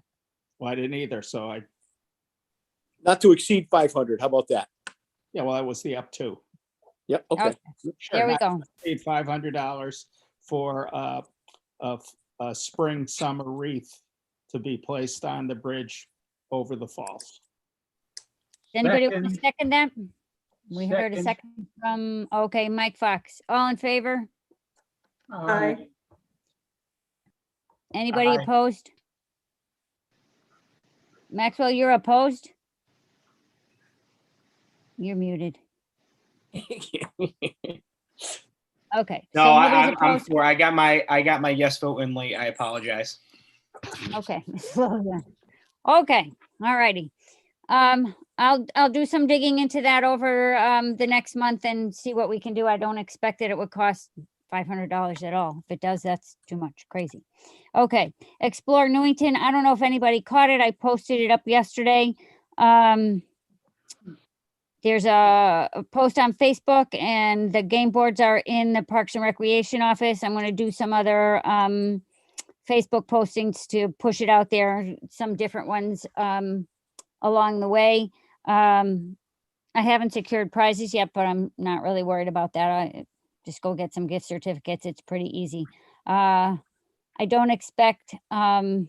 Well, I didn't either, so Not to exceed 500. How about that? yeah, well, that was the up to. Yep. Okay. Sure, There we not go. to exceed $500 for a spring, summer wreath to be placed on the bridge over the falls. Does anybody want to Second. second that? We heard a Second. second from, okay, Mike Fox. All in favor? Aye. Anybody Aye. opposed? Maxwell, you're opposed? You're muted. Okay. No, so nobody's I'm opposed? for. I got my yes vote in late. I apologize. Okay. Slow down. Okay, all righty. I'll do some digging into that over the next month and see what we can do. I don't expect that it would cost $500 at all. If it does, that's too much, crazy. Okay, Explore Newington. I don't know if anybody caught it. I posted it up yesterday. There's a post on Facebook and the game boards are in the Parks and Recreation office. I'm going to do some other Facebook postings to push it out there, some different ones along the way. I haven't secured prizes yet, but I'm not really worried about that. I just go get some gift certificates. It's pretty easy. I don't expect a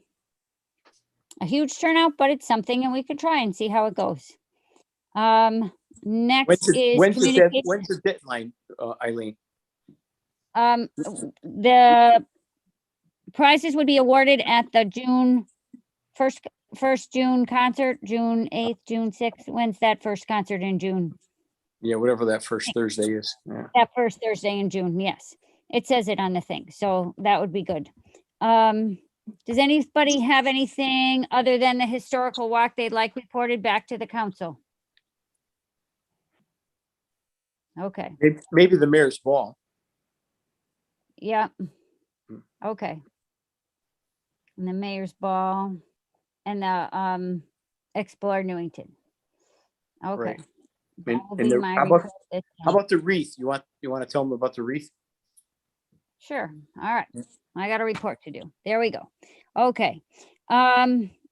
huge turnout, but it's something and we could try and see how it goes. Next is When's communication. the deadline, Eileen? The prizes would be awarded at the June first June concert, June 8th, June 6th. When's that first concert in June? Yeah, whatever that first Thursday is. Yeah. That first Thursday in June, yes. It says it on the thing, so that would be good. Does anybody have anything other than the historical walk they'd like reported back to the council? Okay, Maybe the mayor's ball. yeah. Okay. And the mayor's ball and the Explore Newington. Okay. Right. That will And be my how report this time. about the wreath? You want to tell them about the wreath? Sure. All right. I got a report to do. There we go. Okay.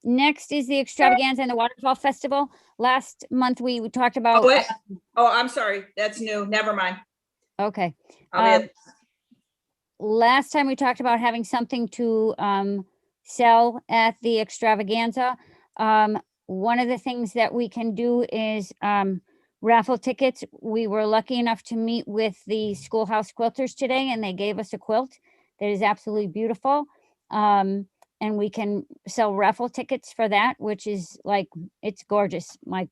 Next is the extravaganza and the waterfall festival. Last month we talked about. Oh, wait. Oh, I'm sorry. That's new. Never mind. Okay. I'll be Last time we talked about having something to sell at the extravaganza. One of the things that we can do is raffle tickets. We were lucky enough to meet with the schoolhouse quilters today and they gave us a quilt that is absolutely beautiful. And we can sell raffle tickets for that, which is like, it's gorgeous, like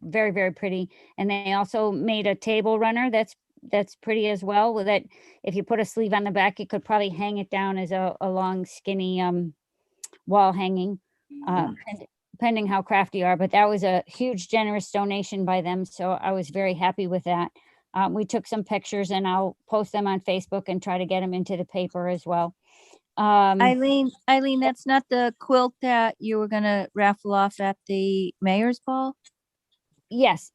very, very pretty. And they also made a table runner that's pretty as well, with it. If you put a sleeve on the back, you could probably hang it down as a long skinny wall hanging, depending how crafty you are. But that was a huge generous donation by them. So I was very happy with that. We took some pictures and I'll post them on Facebook and try to get them into the paper as well. Eileen, that's not the quilt that you were gonna raffle off at the mayor's ball? Yes.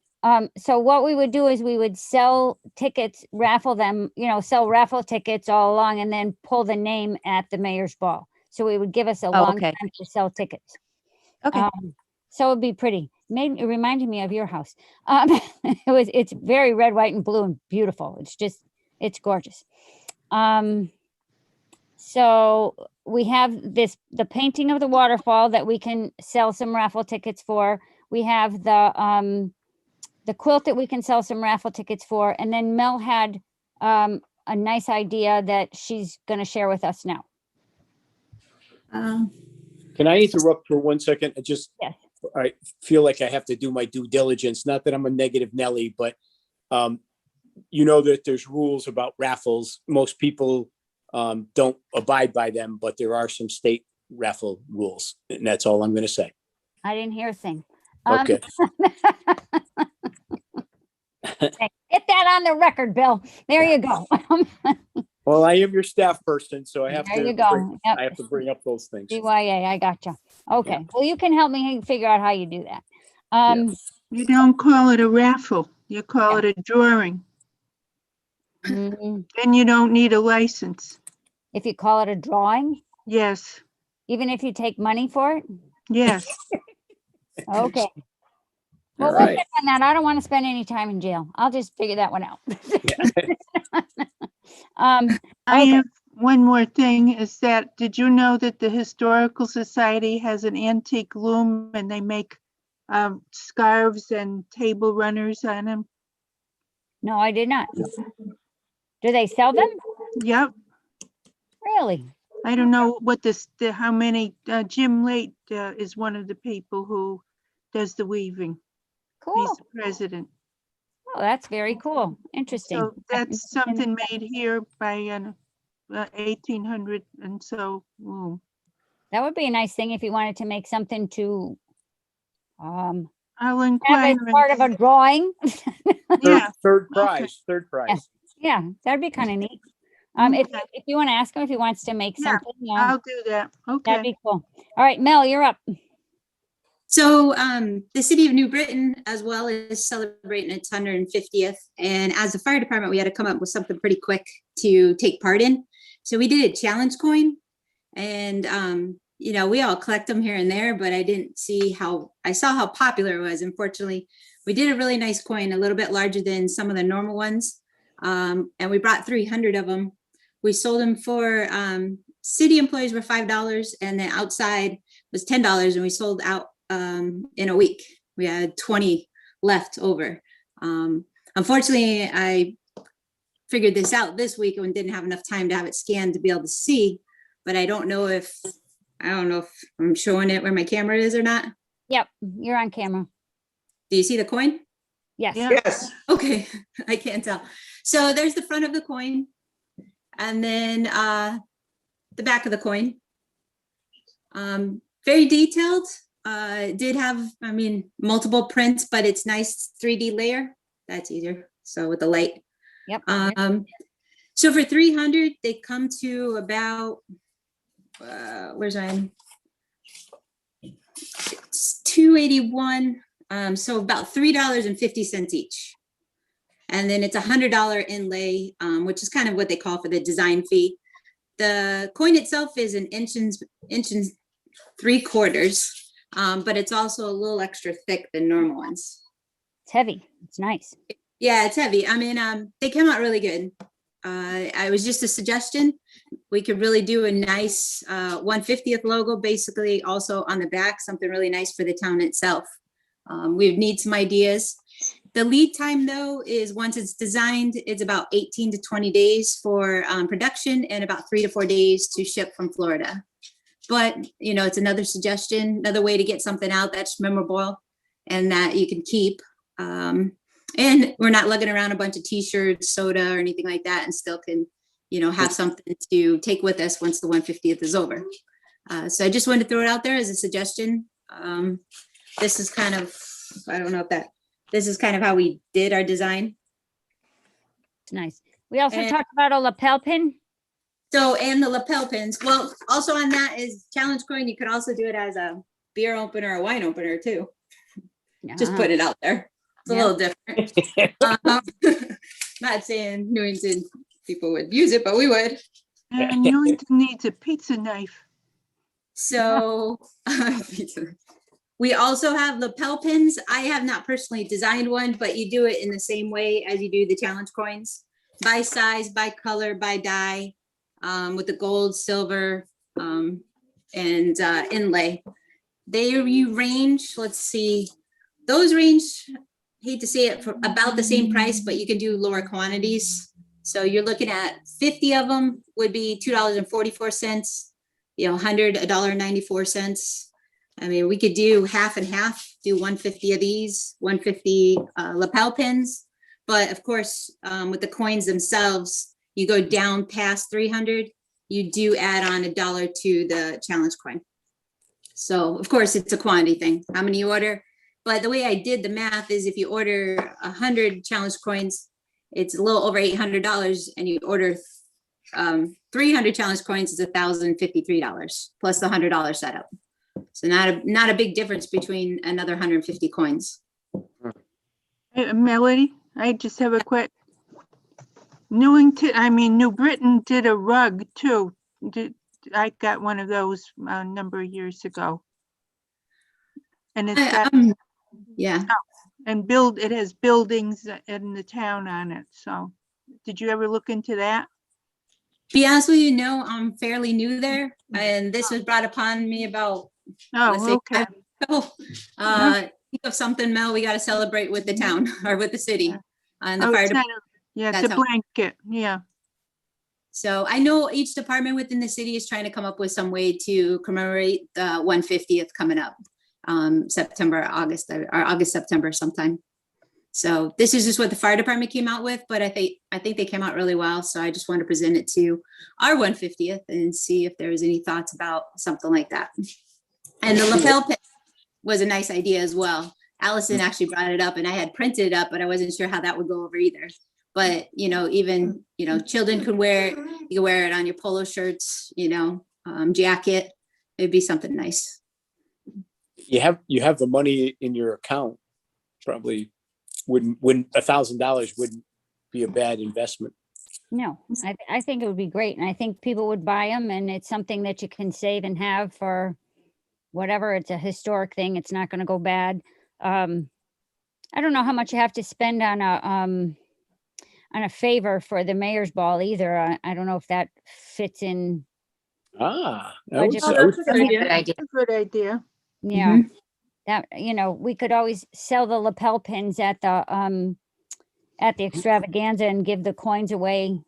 So what we would do is we would sell tickets, raffle them, sell raffle tickets all along and then pull the name at the mayor's ball. So it would give us a long okay. time to sell tickets. Okay. So it'd be pretty. It reminded me of your house. It's very red, white, and blue and beautiful. It's gorgeous. So we have the painting of the waterfall that we can sell some raffle tickets for. We have the quilt that we can sell some raffle tickets for. And then Mel had a nice idea that she's going to share with us now. Can I interrupt for 1 second? Yes. I feel like I have to do my due diligence. Not that I'm a negative Nelly, but you know that there's rules about raffles. Most people don't abide by them, but there are some state raffle rules, and that's all I'm going to say. I didn't hear a thing. Okay. Get that on the record, Bill. There you go. Well, I am your staff person, so I have There to. you go. Yep. I have to bring up those things. DYA, I gotcha. Okay. Yeah. Well, you can help me figure out how you do that. You don't call it a raffle, you call it a drawing. Mm, Then you don't need a license. If you call it a drawing, Yes, even if you take money for it? yes. Okay. Well, All we'll right. check on that. I don't want to spend any time in jail. I'll just figure that one out. I Okay. have one more thing is that, did you know that the Historical Society has an antique loom and they make scarves and table runners on them? No, I did not. Do they sell them? Yep. Really? I don't know what how many, Jim Late is one of the people who does the weaving. He's Cool. the president. Oh, that's very cool. Interesting. So that's something made here by 1800 and so, That would be a nice thing if you wanted to make something to I'll have inquire. as part of a drawing. Yeah, Third okay. prize. Yeah, that'd be kind of neat. Okay. If you want to ask him if he wants to make Yeah, something, I'll do that. that'd Okay. be cool. All right, Mel, you're up. So the city of New Britain, as well, is celebrating its 150th. And as a fire department, we had to come up with something pretty quick to take part in. So we did a challenge coin. And, you know, we all collect them here and there, but I didn't see I saw how popular it was. Unfortunately, we did a really nice coin, a little bit larger than some of the normal ones. And we brought 300 of them. We sold them for, city employees were $5 and the outside was $10, and we sold out in a week. We had 20 left over. Unfortunately, I figured this out this week and didn't have enough time to have it scanned to be able to see, but I don't know if I'm showing it where my camera is or not. Yep, you're on camera. Do you see the coin? Yes. Yeah. Yes. Okay, I can't tell. So there's the front of the coin, and then the back of the coin. Very detailed. It did have, I mean, multiple prints, but it's nice 3D layer. That's easier. So with the light. Yep. So for 300, they come to about, where's mine? It's 281. So about $3.50 each. And then it's $100 inlay, which is kind of what they call for the design fee. The coin itself is an inch and 3/4, but it's also a little extra thick than normal ones. It's heavy. It's nice. Yeah, it's heavy. I mean, they came out really good. I was just a suggestion. We could really do a nice 150th logo, basically also on the back, something really nice for the town itself. We would need some ideas. The lead time, though, is once it's designed, it's about 18 to 20 days for production and about 3 to 4 days to ship from Florida. But, you know, it's another suggestion, another way to get something out that's memorable and that you can keep. And we're not lugging around a bunch of T-shirts, soda, or anything like that, and still can, you know, have something to take with us once the 150th is over. So I just wanted to throw it out there as a suggestion. This is kind of, I don't know if this is kind of how we did our design. It's nice. We also And- talked about a lapel pin. So, and the lapel pins. Well, also on that is challenge coin. You could also do it as a beer opener or wine opener too. Just put it out there. It's a Yeah. little different. Not saying Newington people would use it, but we would. And Newington needs a pizza knife. So we also have lapel pins. I have not personally designed one, but you do it in the same way as you do the challenge coins, by size, by color, by die, with the gold, silver, and inlay. You range, let's see, those range, hate to say it, for about the same price, but you can do lower quantities. So you're looking at 50 of them would be $2.44. You know, 100, $1.94. I mean, we could do half and half, do 150 of these, 150 lapel pins. But of course, with the coins themselves, you go down past 300, you do add on $1 to the challenge coin. So of course, it's a quantity thing, how many you order. But the way I did the math is if you order 100 challenge coins, it's a little over $800, and you order 300 challenge coins is $1,053 plus the $100 setup. So not a big difference between another 150 coins. Melody, I just have a quick. New Britain did a rug too. I got one of those a number of years ago. And it's got, Yeah. and it has buildings in the town on it. So did you ever look into that? Be honest with you, no, I'm fairly new there, and this was brought upon me about. let's say, Okay. 5 years ago. Think of something, Mel, we got to celebrate with the town or with the city and the fire It's department. yeah, it's That's a how- blanket. Yeah. So I know each department within the city is trying to come up with some way to commemorate the 150th coming up, September, August, or August, September sometime. So this is just what the fire department came out with, but I think they came out really well. So I just want to present it to our 150th and see if there was any thoughts about something like that. And the lapel pin was a nice idea as well. Allison actually brought it up and I had printed it up, but I wasn't sure how that would go over either. But, even, children could wear it. You can wear it on your polo shirts, jacket. It'd be something nice. You have the money in your account. Probably wouldn't $1,000 wouldn't be a bad investment. No, I think it would be great. And I think people would buy them, and it's something that you can save and have for whatever. It's a historic thing. It's not going to go bad. I don't know how much you have to spend on a favor for the mayor's ball either. I don't know if that fits in. That's a good idea. Yeah. That, we could always sell the lapel pins at the extravaganza and give the coins away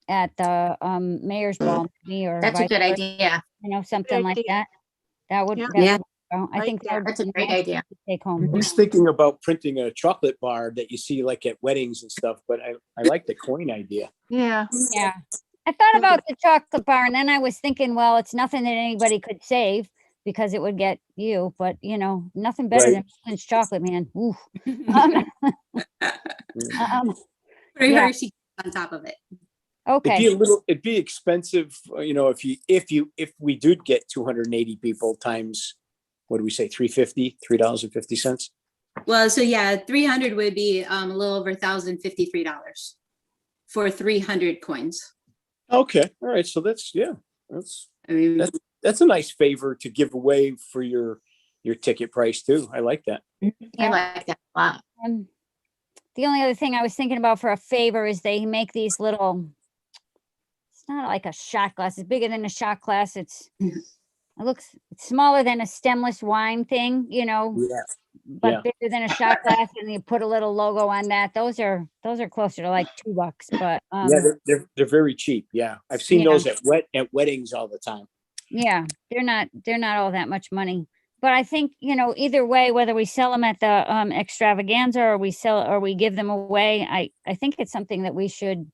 at the mayor's ball. Or That's a vice good versa, idea. something like that. That would, Yeah. I think that would That's a be great nice idea. to take home. I was thinking about printing a chocolate bar that you see like at weddings and stuff, but I like the coin idea. Yeah. Yeah. I thought about the chocolate bar, and then I was thinking, well, it's nothing that anybody could save because it would get you, but nothing better than French chocolate, man. Ooh. Very yeah. Hershey on top of it. Okay. It'd be expensive, if we did get 280 people times, what do we say, $3.50? Well, so yeah, 300 would be a little over $1,053 for 300 coins. Okay, all right. So that's a nice favor to give away for your ticket price too. I like that. I like that a lot. The only other thing I was thinking about for a favor is they make these little, it's not like a shot glass. It's bigger than a shot glass. It's smaller than a stemless wine thing, but bigger than a shot glass, and you put a little logo on that. Those are closer to like $2, but they're very cheap. Yeah, I've seen those at weddings all the time. Yeah, they're not all that much money. But I think, either way, whether we sell them at the extravaganza or we give them away, I think it's something that we should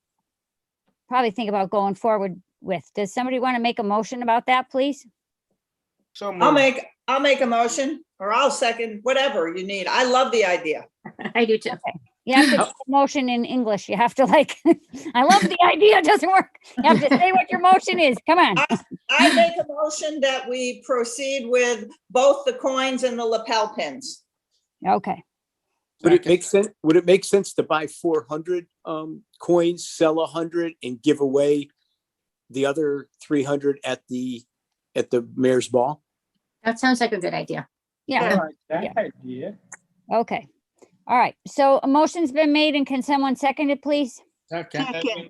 probably think about going forward with. Does somebody want to make a motion about that, please? So I'll make a motion, or I'll second, whatever you need. I love the idea. I do too. Okay. You have to do a motion in English. You have to I love the idea. It doesn't work. You have to say what your motion is. Come on. I make a motion that we proceed with both the coins and the lapel pins. Okay. Would it make sense to buy 400 coins, sell 100, and give away the other 300 at the mayor's ball? That sounds like a good idea. Yeah. idea. Okay. All right. So a motion's been made, and can someone second it, please? Second.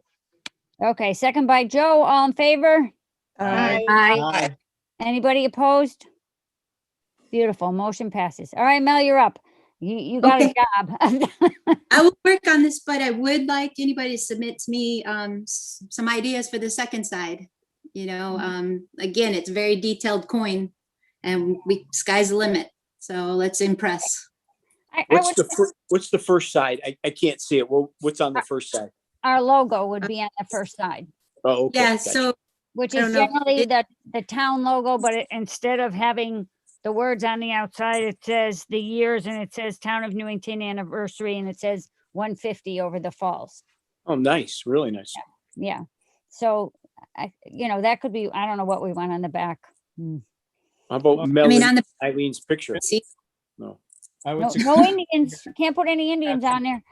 Okay. Second by Joe. All in favor? Aye. Anybody opposed? Beautiful. Motion passes. All right, Mel, you're up. You got a job. I will work on this, but I would like anybody to submit to me some ideas for the second side. Again, it's very detailed coin, and sky's the limit. So let's impress. What's the first side? I can't see it. Well, what's on the first side? Our logo would be on the first side. Oh, okay. Yeah. Gotcha. So which I is don't know. generally the town logo, but instead of having the words on the outside, it says the years, and it says Town of Newington anniversary, and it says 150 over the falls. Oh, nice. Really nice. Yeah. So, that could be, I don't know what we want on the back. How about Melon, Eileen's picture? See? No. No Indians. Can't put any Indians on there.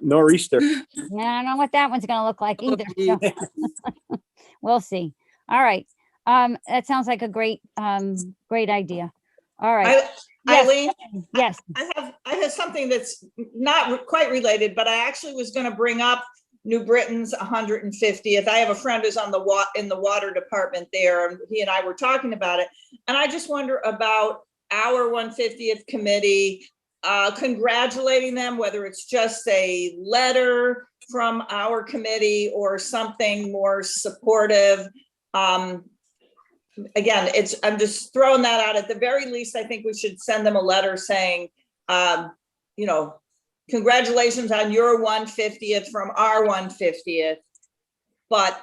Nor Easter. I don't know what that one's going to look like either. So. We'll see. All right. That sounds like a great idea. All right. Eileen? Yes. I have something that's not quite related, but I actually was going to bring up New Britain's 150th. I have a friend who's in the water department there, and he and I were talking about it. And I just wonder about our 150th committee, congratulating them, whether it's just a letter from our committee or something more supportive. Again, I'm just throwing that out. At the very least, I think we should send them a letter saying, you know, congratulations on your 150th from our 150th, but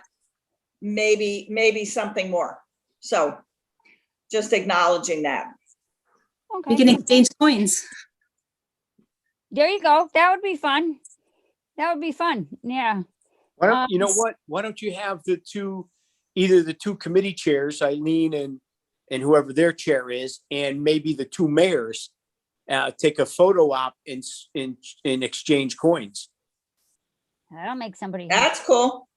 maybe something more. So just acknowledging that. We Okay, can exchange coins. there you go. That would be fun. That would be fun. Yeah. Why don't, you know what? Why don't you have either the two committee chairs, Eileen and whoever their chair is, and maybe the two mayors, take a photo op and exchange coins. That'll make somebody. That's cool.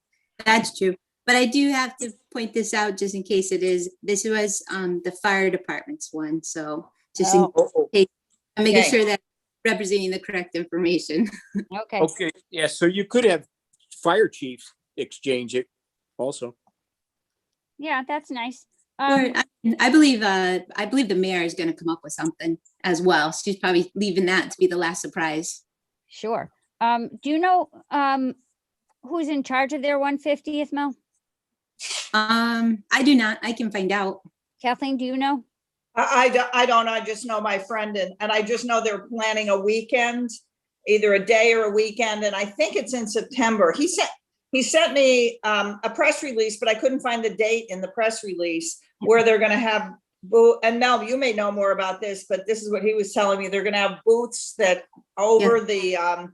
That's true. But I do have to point this out just in case this was the fire department's one. So just in case, I'm making sure that I'm representing the correct information. Okay. Okay. Yeah. So you could have fire chiefs exchange it also. Yeah, that's nice. Or I believe the mayor is going to come up with something as well. She's probably leaving that to be the last surprise. Sure. Do you know who's in charge of their 150th, Mel? I do not. I can find out. Kathleen, do you know? I don't. I just know my friend, and I just know they're planning a weekend, either a day or a weekend, and I think it's in September. He sent me a press release, but I couldn't find the date in the press release where they're going to have. And Mel, you may know more about this, but this is what he was telling me. They're going to have booths that over the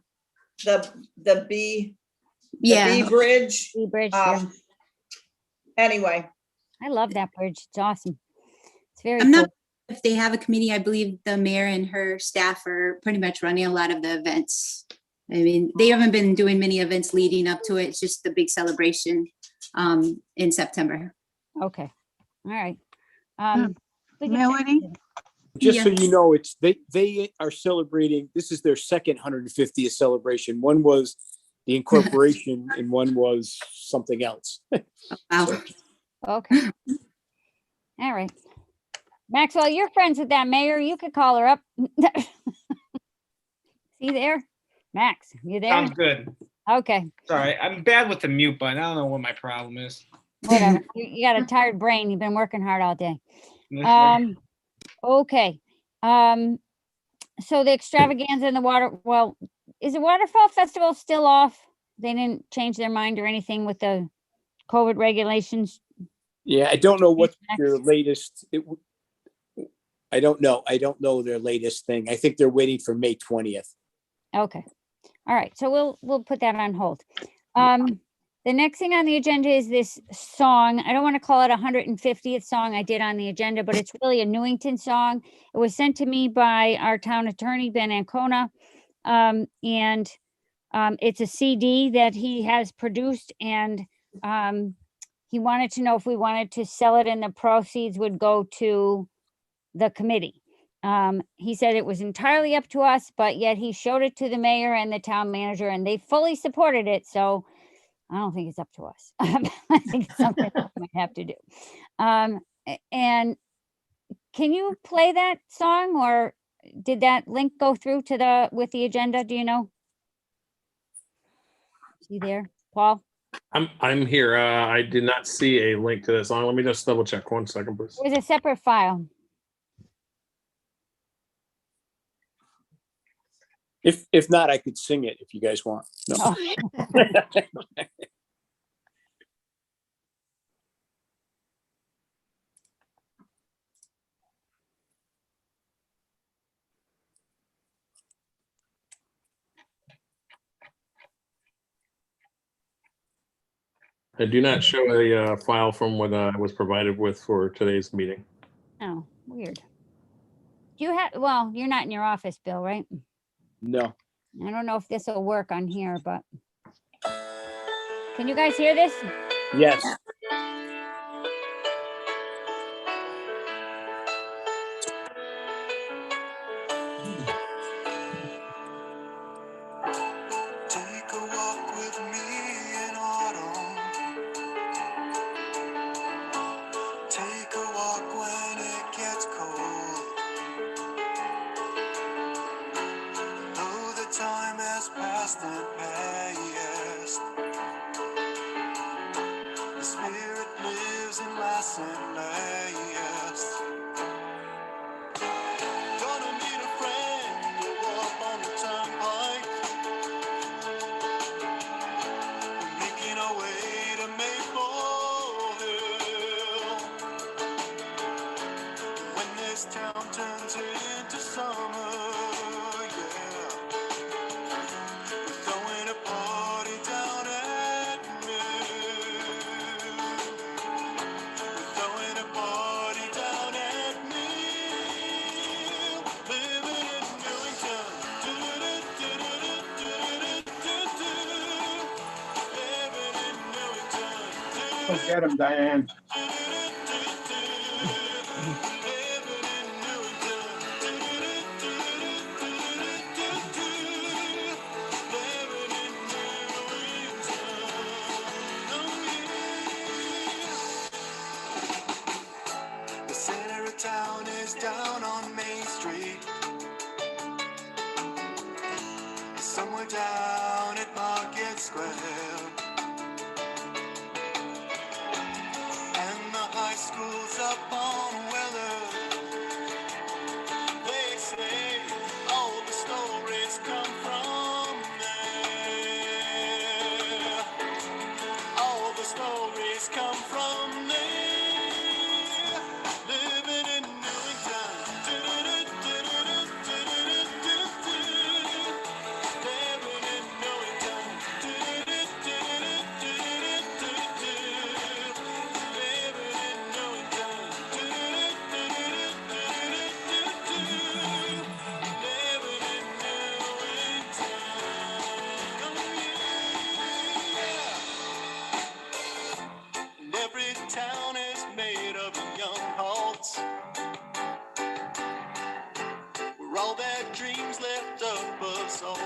B. Yeah. The B bridge. B bridge. Anyway. I love that bridge. It's awesome. It's very I'm cool. not if they have a committee. I believe the mayor and her staff are pretty much running a lot of the events. I mean, they haven't been doing many events leading up to it. It's just the big celebration in September. Okay. All right. Melody? Just so you know, they are celebrating. This is their second 150th celebration. One was the incorporation and one was something else. Wow. So, Okay. All right. Maxwell, you're friends with that mayor. You could call her up. See there? Max, you there? Sounds good. Okay. Sorry, I'm bad with the mute button. I don't know what my problem is. Whatever. You got a tired brain. You've been working hard all day. Okay. So the extravaganza in the water, well, is the Waterfall Festival still off? They didn't change their mind or anything with the COVID regulations? yeah, I don't know what their latest. I don't know. I don't know their latest thing. I think they're waiting for May 20th. Okay. All right. So we'll put that on hold. The next thing on the agenda is this song. I don't want to call it a 150th song I did on the agenda, but it's really a Newington song. It was sent to me by our town attorney, Ben Ancona. And it's a CD that he has produced, and he wanted to know if we wanted to sell it and the proceeds would go to the committee. He said it was entirely up to us, but yet he showed it to the mayor and the town manager and they fully supported it. So I don't think it's up to us. I think it's something we might have to do. And can you play that song, or did that link go through to with the agenda? Do you know? Is he there, Paul? I'm here. I did not see a link to this song. Let me just double check. 1 second, please. It was a separate file. If not, I could sing it if you guys want. No. Oh. I do not show a file from what I was provided with for today's meeting. Oh, weird. Do you have, well, you're not in your office, Bill, right? No. I don't know if this will work on here, but can you guys hear this? Yes. Take a walk with me in autumn. Take a walk when it gets cold. Though the time has passed and passed, the spirit lives and lasts and lasts. Gonna need a friend to walk on the Go get him, Diane. The center of town is down on Main Street. Somewhere down at Market Square. And the high school's up on Weller. They say all the stories come from there. All the stories come from there. Living in Newington. Living in Newington. Living in Newington. Living in Newington. And every town is made of young hearts, where all their dreams lift up a soul.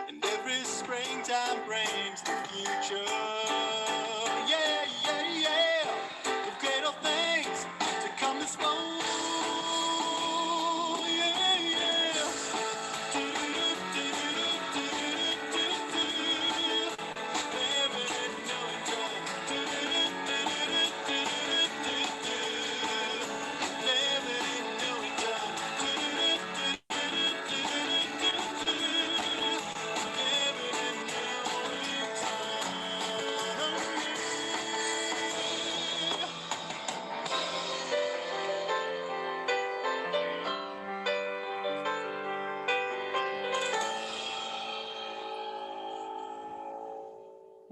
And every springtime brings the future. Yeah, yeah, yeah. With greater things to come this fall. Yeah, yeah. Living in Newington. Living in Newington.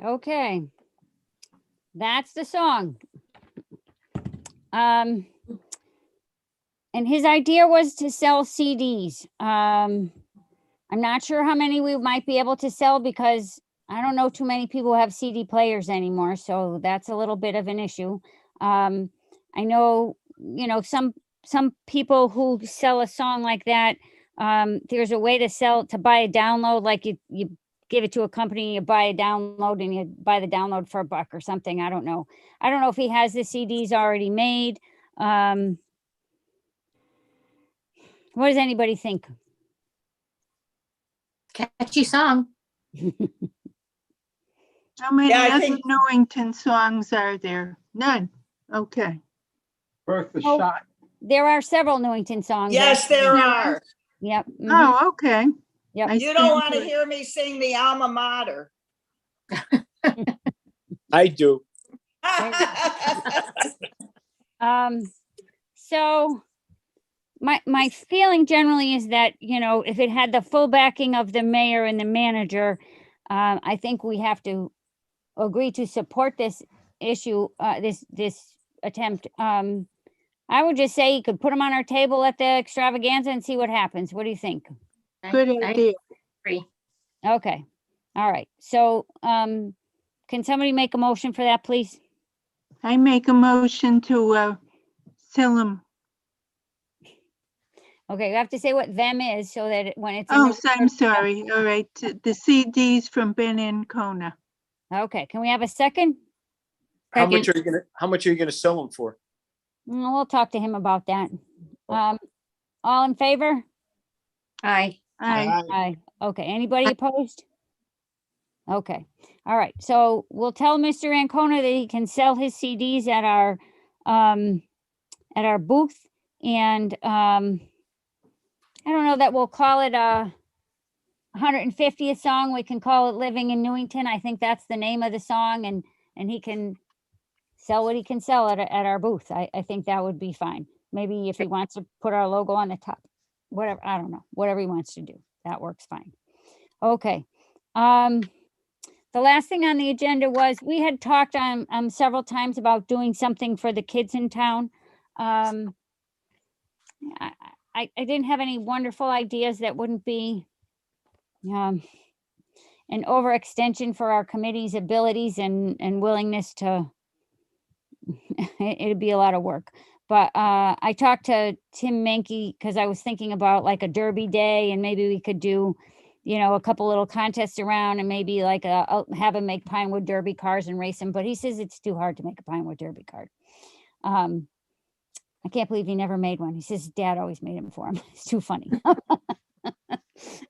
Okay. That's the song. And his idea was to sell CDs. I'm not sure how many we might be able to sell because I don't know too many people who have CD players anymore. So that's a little bit of an issue. I know, some people who sell a song like that, there's a way to buy a download, like you give it to a company, you buy a download and you buy the download for $1 or something. I don't know if he has the CDs already made. What does anybody think? Catchy song. How many Yeah, I other think- Newington songs are there? None. Okay. Worth the Oh. shot. There are several Newington songs. Yes, there are. Yep. mhm. Oh, okay. Yep. I You don't stand want to corrected. hear me sing the alma mater. I do. So my feeling generally is that, if it had the full backing of the mayor and the manager, I think we have to agree to support this issue, this attempt. I would just say you could put them on our table at the extravaganza and see what happens. What do you think? Good I idea. agree. Okay. All right. So, can somebody make a motion for that, please? I make a motion to sell them. Okay, you have to say what them is so that when it's. in Oh, the so I'm record- sorry. All right. The CDs from Ben and Kona. Okay, can we have a second? How much are you gonna sell them for? We'll talk to him about that. All in favor? Aye. Aye. Aye. Okay, anybody opposed? Okay, all right, so we'll tell Mr. Ancona that he can sell his CDs at our booth. And, I don't know that we'll call it a 150th song. We can call it Living in Newington. I think that's the name of the song, and he can sell what he can sell at our booth. I think that would be fine. Maybe if he wants to put our logo on the top, whatever, I don't know, whatever he wants to do, that works fine. Okay. The last thing on the agenda was, we had talked on several times about doing something for the kids in town. I didn't have any wonderful ideas that wouldn't be an overextension for our committee's abilities and willingness to, it'd be a lot of work. But I talked to Tim Mankey because I was thinking about like a derby day, and maybe we could do, you know, a couple little contests around, and maybe like have him make Pinewood Derby cars and race them. But he says it's too hard to make a Pinewood Derby card. I can't believe he never made one. He says his dad always made them for him. It's too funny.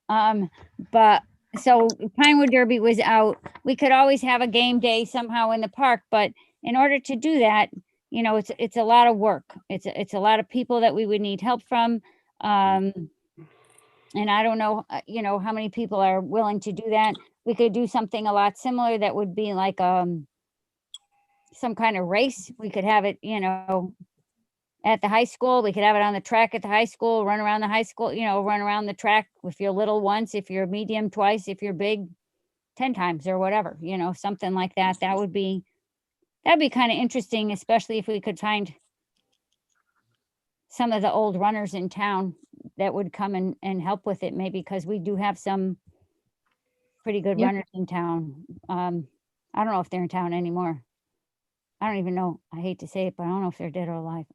But so Pinewood Derby was out. We could always have a game day somehow in the park, but in order to do that, you know, it's a lot of work. It's a lot of people that we would need help from. And I don't know, you know, how many people are willing to do that. We could do something a lot similar that would be like some kind of race. We could have it, you know, at the high school. We could have it on the track at the high school, run around the high school, you know, run around the track if you're little once, if you're medium twice, if you're big 10 times or whatever, you know, something like that. That'd be kind of interesting, especially if we could find some of the old runners in town that would come and help with it, maybe, because we do have some pretty good Yep. runners in town. I don't know if they're in town anymore. I don't even know. I hate to say it, but I don't know if they're dead or alive.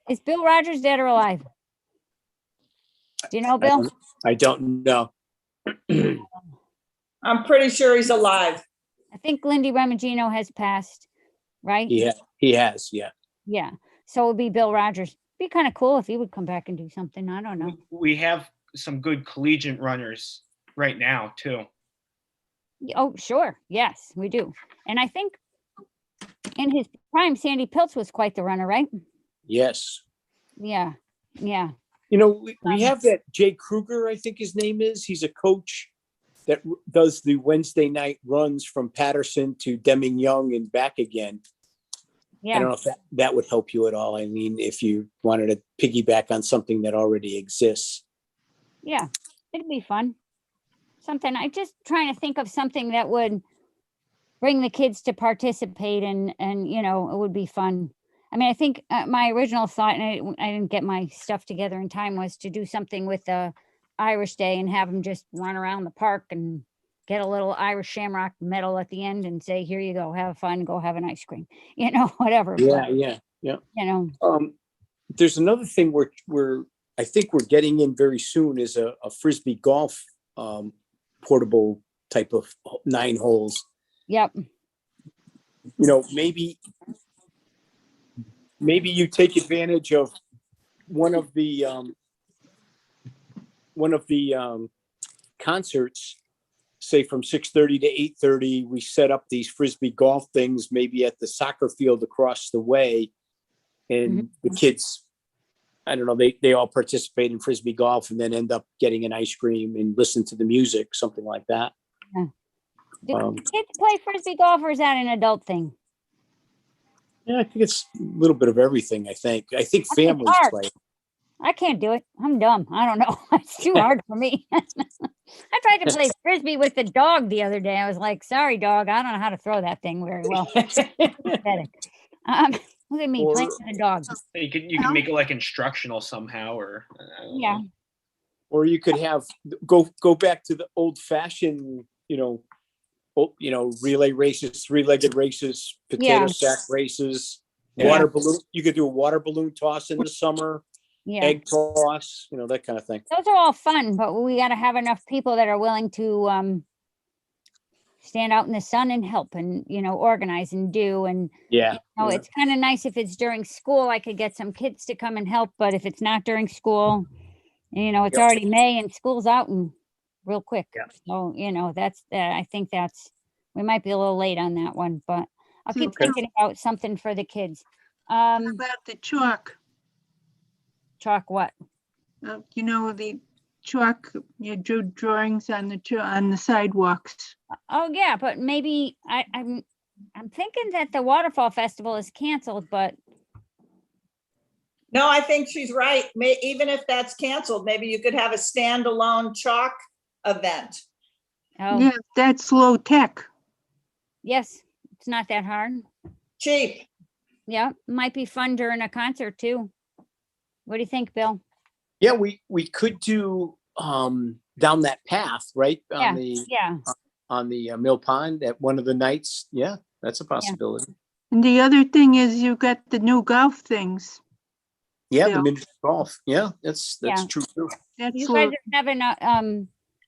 Is Bill Rogers dead or alive? Do you know, Bill? I don't know. I'm pretty sure he's alive. I think Lindy Remigino has passed, right? He has, yeah. Yeah. So it would be Bill Rogers. Be kind of cool if he would come back and do something. I don't know. We have some good collegiate runners right now too. Oh, sure. Yes, we do. And I think in his prime, Sandy Piltz was quite the runner, right? Yes. Yeah. Yeah. You know, we have that Jay Kruger, I think his name is. He's a coach that does the Wednesday night runs from Patterson to Deming Young and back again. I Yeah. don't know if that would help you at all. I mean, if you wanted to piggyback on something that already exists. Yeah. It'd be fun. Something, I just trying to think of something that would bring the kids to participate and, you know, it would be fun. I mean, I think my original thought, and I didn't get my stuff together in time, was to do something with the Irish Day and have them just run around the park and get a little Irish Shamrock medal at the end and say, here you go, have fun, go have an ice cream, you know, whatever. Yeah, But, yeah. you know, There's another thing I think we're getting in very soon is a Frisbee Golf portable type of 9 holes. yep. You know, maybe you take advantage of one of the concerts, say from 6:30 to 8:30, we set up these Frisbee Golf things, maybe at the soccer field across the way. And the kids, I don't know, they all participate in Frisbee Golf and then end up getting an ice cream and listen to the music, something like that. Yeah. Do kids play Frisbee golf, or is that an adult thing? Yeah, I think it's a little bit of everything, I think. I think That's families hard. play. I can't do it. I'm dumb. I don't know. It's too hard for me. I tried to play Frisbee with the dog the other day. I was like, sorry, dog. I don't know how to throw that thing very well. Pathetic. Look at me playing with the dog. You can make it like instructional somehow, or Yeah. Or you could have go back to the old fashioned, relay races, 3-legged races, potato sack races, water balloon. You could do a water balloon toss in the summer, egg toss, that kind of thing. Those are all fun, but we got to have enough people that are willing to stand out in the sun and help and, organize and do. And, it's kind of nice if it's during school, I could get some kids to come and help. But if it's not during school, it's already May and school's out and real quick. So, I think we might be a little late on that one, but I'll keep thinking about something for the kids. How about the chalk? Chalk what? The chalk, you drew drawings on the sidewalks. Oh yeah, but maybe I'm thinking that the Waterfall Festival is canceled, but No, I think she's right. Even if that's canceled, maybe you could have a standalone chalk event. oh Yeah, that's low tech. yes, it's not that hard. Cheap. Yeah, might be fun during a concert too. What do you think, Bill? Yeah, we could do down that path, right? Yeah, On the, yeah. on the Mill Pond at one of the nights. Yeah, that's a possibility. And the other thing is you got the new golf things. Yeah, the Bill. miniature golf. Yeah, that's Yeah. true too. That's You what- guys are having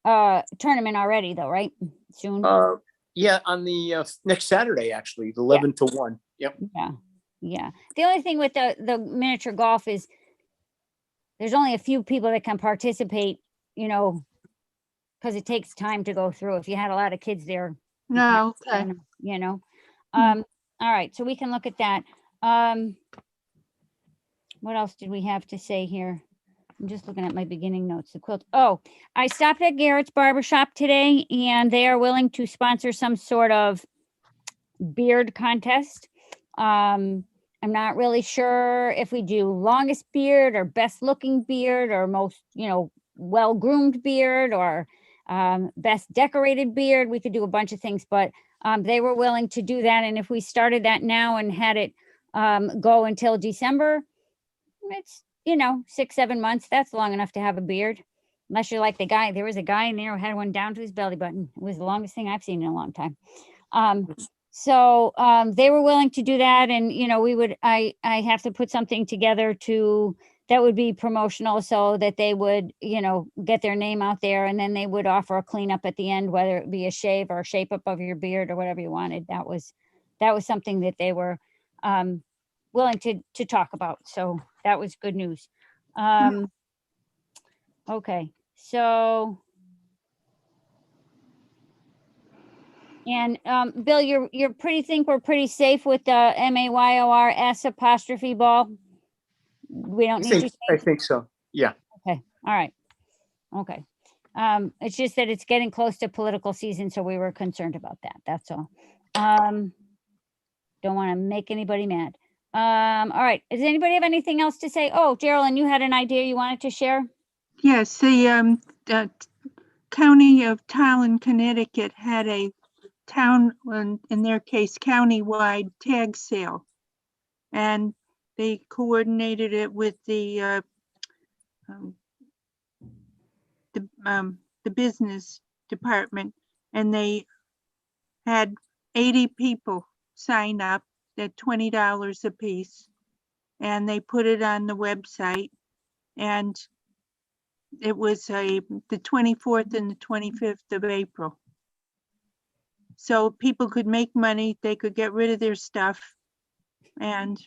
a tournament already though, right? Soon? Yeah, on the next Saturday, actually, the 11 to 1. Yep. Yeah, yeah. The only thing with the miniature golf is there's only a few people that can participate, you know, because it takes time to go through. If you had a lot of kids there, No, okay. you know. Hmm. All right, so we can look at that. What else did we have to say here? I'm just looking at my beginning notes, the quilt. Oh, I stopped at Garrett's Barbershop today and they are willing to sponsor some sort of beard contest. I'm not really sure if we do longest beard or best looking beard or most, you know, well-groomed beard or best decorated beard. We could do a bunch of things, but they were willing to do that. And if we started that now and had it go until December, it's, you know, 6-7 months. That's long enough to have a beard. Unless you're like the guy, there was a guy in there who had one down to his belly button. It was the longest thing I've seen in a long time. So they were willing to do that. And, you know, I have to put something together that would be promotional so that they would, you know, get their name out there and then they would offer a cleanup at the end, whether it be a shave or a shape up of your beard or whatever you wanted. That was something that they were willing to talk about. So that was good news. Okay, so. And Bill, you're think we're pretty safe with the MAYORS apostrophe ball? We don't need to. I think so. Yeah. Okay, all right. Okay. It's just that it's getting close to political season, so we were concerned about that. That's all. Don't want to make anybody mad. All right. Does anybody have anything else to say? Oh, Geraldine, you had an idea you wanted to share? Yes, the County of Tallinn, Connecticut had a town, in their case, countywide tag sale. And they coordinated it with the business department, and they had 80 people sign up at $20 a piece, and they put it on the website, and it was the 24th and the 25th of April. So people could make money, they could get rid of their stuff, and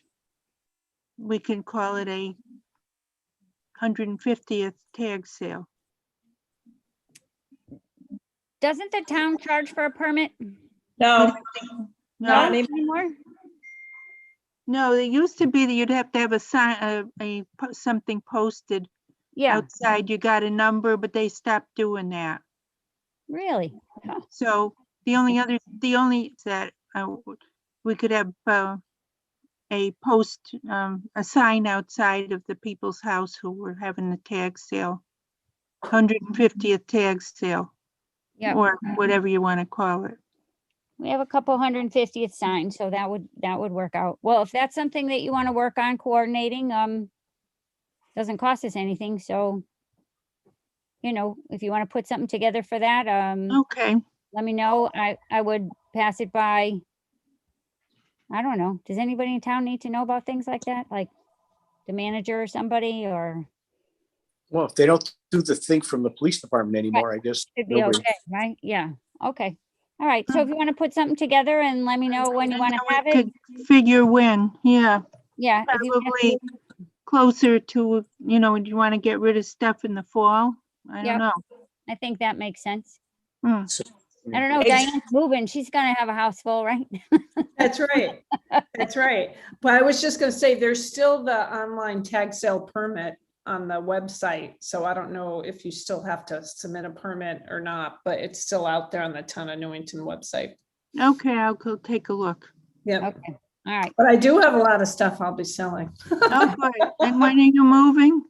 we can call it a 150th tag sale. Doesn't the town charge for a permit? No, Not anymore? No, it used to be that you'd have to have a sign, something posted outside. You got a number, but they stopped doing that. Really? So the only that we could have a post, a sign outside of the people's house who were having the tag sale, 150th tag sale, or whatever you want to call it. We have a couple 150th signs, so that would work out. Well, if that's something that you want to work on coordinating, doesn't cost us anything. So, you know, if you want to put something together for that, okay, let me know. I would pass it by. I don't know. Does anybody in town need to know about things like that? Like the manager or somebody, or? Well, if they don't do the thing from the police department anymore, I guess. It'd be okay, right? Yeah. Okay. All right. So if you want to put something together and let me know when you want to have it. Could figure when, yeah. Yeah. Probably closer to, you know, do you want to get rid of stuff in the fall? I don't know. I think that makes sense. Hmm. I don't know. Diane's moving. She's gonna have a house full, right? That's right. That's right. But I was just gonna say, there's still the online tag sale permit on the website. So I don't know if you still have to submit a permit or not, but it's still out there on the Town of Newington website. Okay, I'll go take a look. Yeah. Okay. All right. But I do have a lot of stuff I'll be selling. Oh, good. And when are you moving?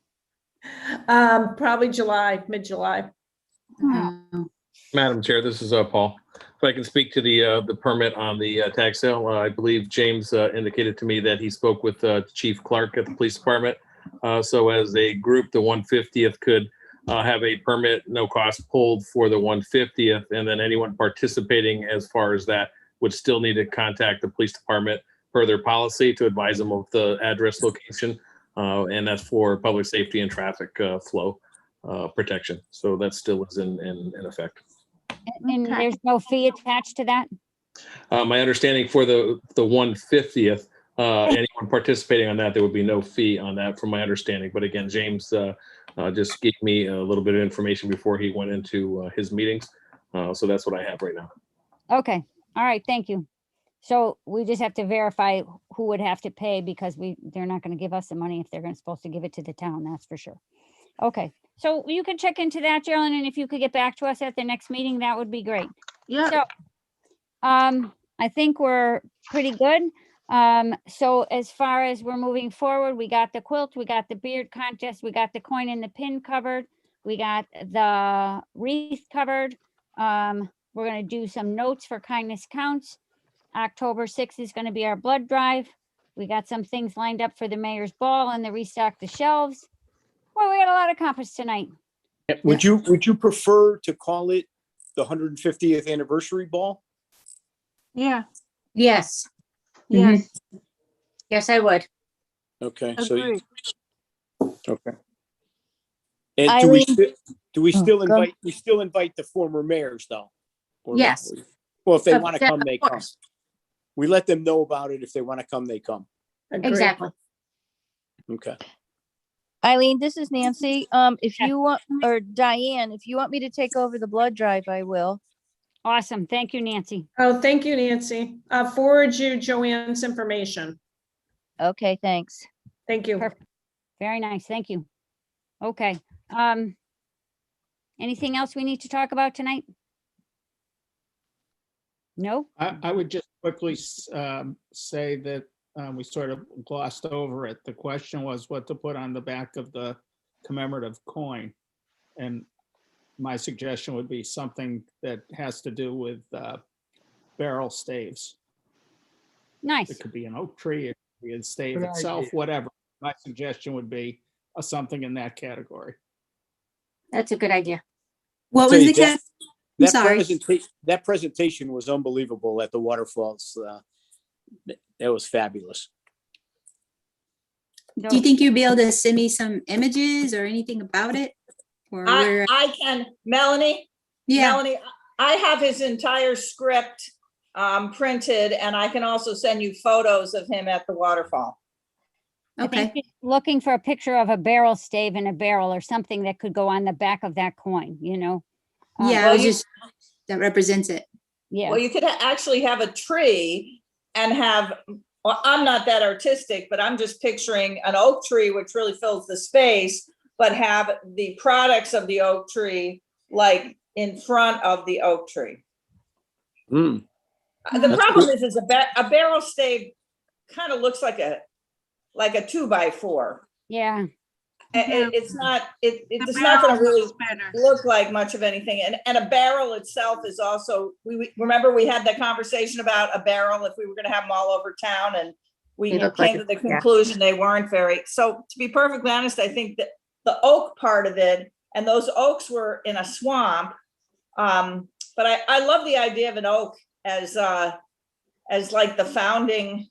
Probably July, mid-July. Madam Chair, this is Paul. If I can speak to the permit on the tag sale, I believe James indicated to me that he spoke with Chief Clark at the police department. So as a group, the 150th could have a permit, no cost pulled for the 150th. And then anyone participating as far as that would still need to contact the police department per their policy to advise them of the address location. And that's for public safety and traffic flow protection. So that still is in effect. And there's no fee attached to that? My understanding for the 150th, anyone participating on that, there would be no fee on that from my understanding. But again, James just gave me a little bit of information before he went into his meetings. So that's what I have right now. Okay, all right, thank you. So we just have to verify who would have to pay because they're not going to give us the money if they're supposed to give it to the town, that's for sure. Okay, so you can check into that, Geraldine, and if you could get back to us at the next meeting, that would be great. Yeah. So, I think we're pretty good. So as far as we're moving forward, we got the quilt, we got the beard contest, we got the coin and the pin covered, we got the wreath covered. We're going to do some notes for Kindness Counts. October 6th is going to be our blood drive. We got some things lined up for the mayor's ball and the Restock the Shelves. Well, we got a lot accomplished tonight. Would you prefer to call it the 150th anniversary ball? Yeah. Yes, Yes. yes, I would. Okay, Agreed. okay. And Eileen? do we Oh, still go. invite, we still invite the former mayors though? Or- Yes. Well, if they Of- want to come, of they come. course. We let them know about it. If they want to come, they come. Agreed. Exactly. Okay. Eileen, this is Nancy. If you want, or Diane, if you want me to take over the blood drive, I will. Awesome. Thank you, Nancy. Oh, thank you, Nancy. I'll forward you Joanne's information. Okay, thanks. Thank you. Perfect. Very nice. Thank you. Okay. Anything else we need to talk about tonight? No? I would just quickly say that we sort of glossed over it. The question was what to put on the back of the commemorative coin. And my suggestion would be something that has to do with barrel staves. Nice. It could be an oak tree, it could be a stave Good itself, idea. whatever. My suggestion would be something in that category. That's a good idea. What Tell was you the cat? I'm sorry. That presentation was unbelievable at the waterfalls. That was fabulous. Do you think you'd be able to send me some images or anything about it? Or where? I can, Melanie, Yeah, Melanie, I have his entire script printed, and I can also send you photos of him at the waterfall. I think okay. she's looking for a picture of a barrel stave in a barrel or something that could go on the back of that coin, you know? Yeah, well, I was you- just, that represents it. Yeah. Well, you could actually have a tree and have, well, I'm not that artistic, but I'm just picturing an oak tree, which really fills the space, but have the products of the oak tree like in front of the oak tree. Mm. The That's problem is a barrel stave kind of looks like a 2x4. Yeah. It's not, it's The not gonna barrel really looks better. look like much of anything. And a barrel itself is also, we remember we had that conversation about a barrel, if we were gonna have them all over town, and we They look like came to the it, yeah. conclusion they weren't very, so to be perfectly honest, I think that the oak part of it, and those oaks were in a swamp. But I love the idea of an oak as like the founding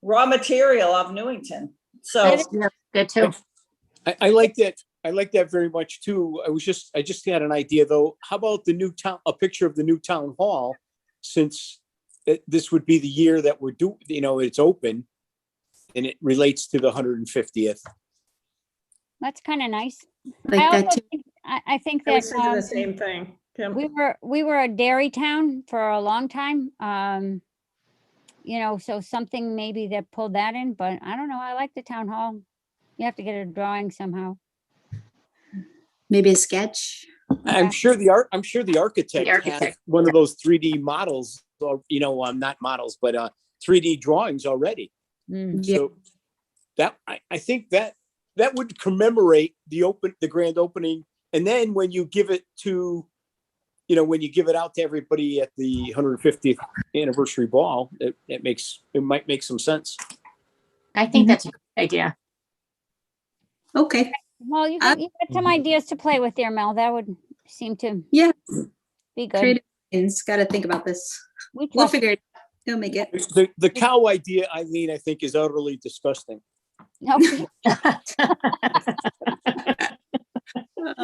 raw material of Newington. So Yeah, good too. I like that. I like that very much too. I just had an idea though. How about a picture of the new town hall, since this would be the year that we're it's open and it relates to the 150th. That's kind of nice. Like I that also too. think, I think I was that thinking the same thing. Kim. we were a dairy town for a long time. So something maybe that pulled that in, but I don't know. I like the town hall. You have to get a drawing somehow. Maybe a sketch. I'm sure the architect has architect, one of those 3D models, or not models, but 3D drawings already. Mm. Yeah. So that I think that would commemorate the grand opening, and then when you give it to, when you give it out to everybody at the 150th anniversary ball, it might make some sense. I think that's a good idea. Okay. Well, you got some ideas to play with there, Mel. That would seem to Yeah, be good. creative minds. Got to think about this. We We'll trust figure it. He'll make it. The cow idea, Eileen, I think is utterly disgusting. Okay.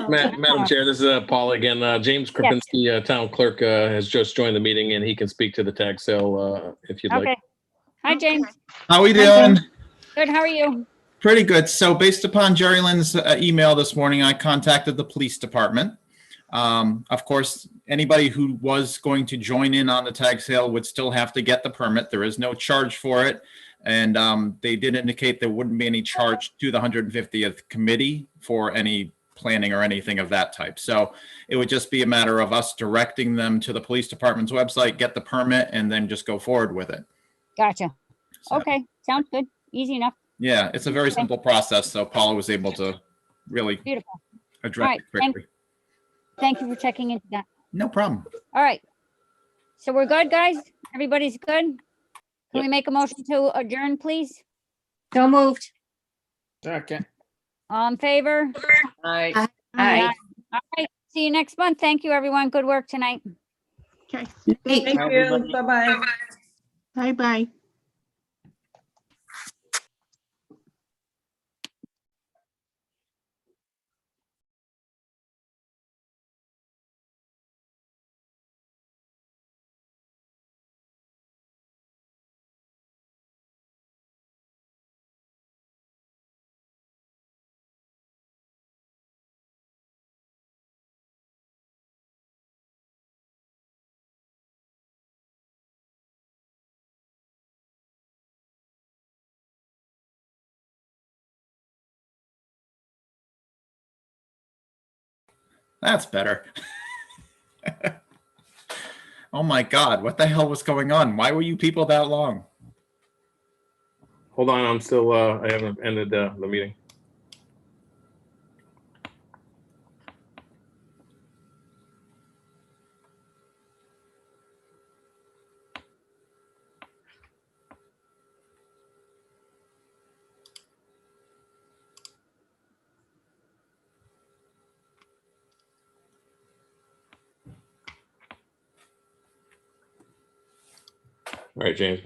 Madam Chair, this is Paul again. James Kropinski, Town Clerk, has just joined the meeting and he can speak to the tag sale if you'd Okay. like. Hi, James. How we doing? Good. How are you? Pretty good. So based upon Jerry Lynn's email this morning, I contacted the police department. Of course, anybody who was going to join in on the tag sale would still have to get the permit. There is no charge for it. And they did indicate there wouldn't be any charge to the 150th committee for any planning or anything of that type. So it would just be a matter of us directing them to the police department's website, get the permit, and then just go forward with it. Gotcha. So, Okay. Sounds good. Easy enough. yeah, it's a very simple process. So Paula was able to really Beautiful. address All right, it quickly. Thank you for checking into that. No problem. All right. So we're good, guys? Everybody's good? Can we make a motion to adjourn, please? So moved. Second. All in favor? Aye. Aye. All right. See you next month. Thank you, everyone. Good work tonight. Okay. Thank you. Bye-bye. Bye-bye. That's better. Oh my God, what the hell was going on? Why were you people that long? Hold on, I'm still, I haven't ended the meeting. All right, James.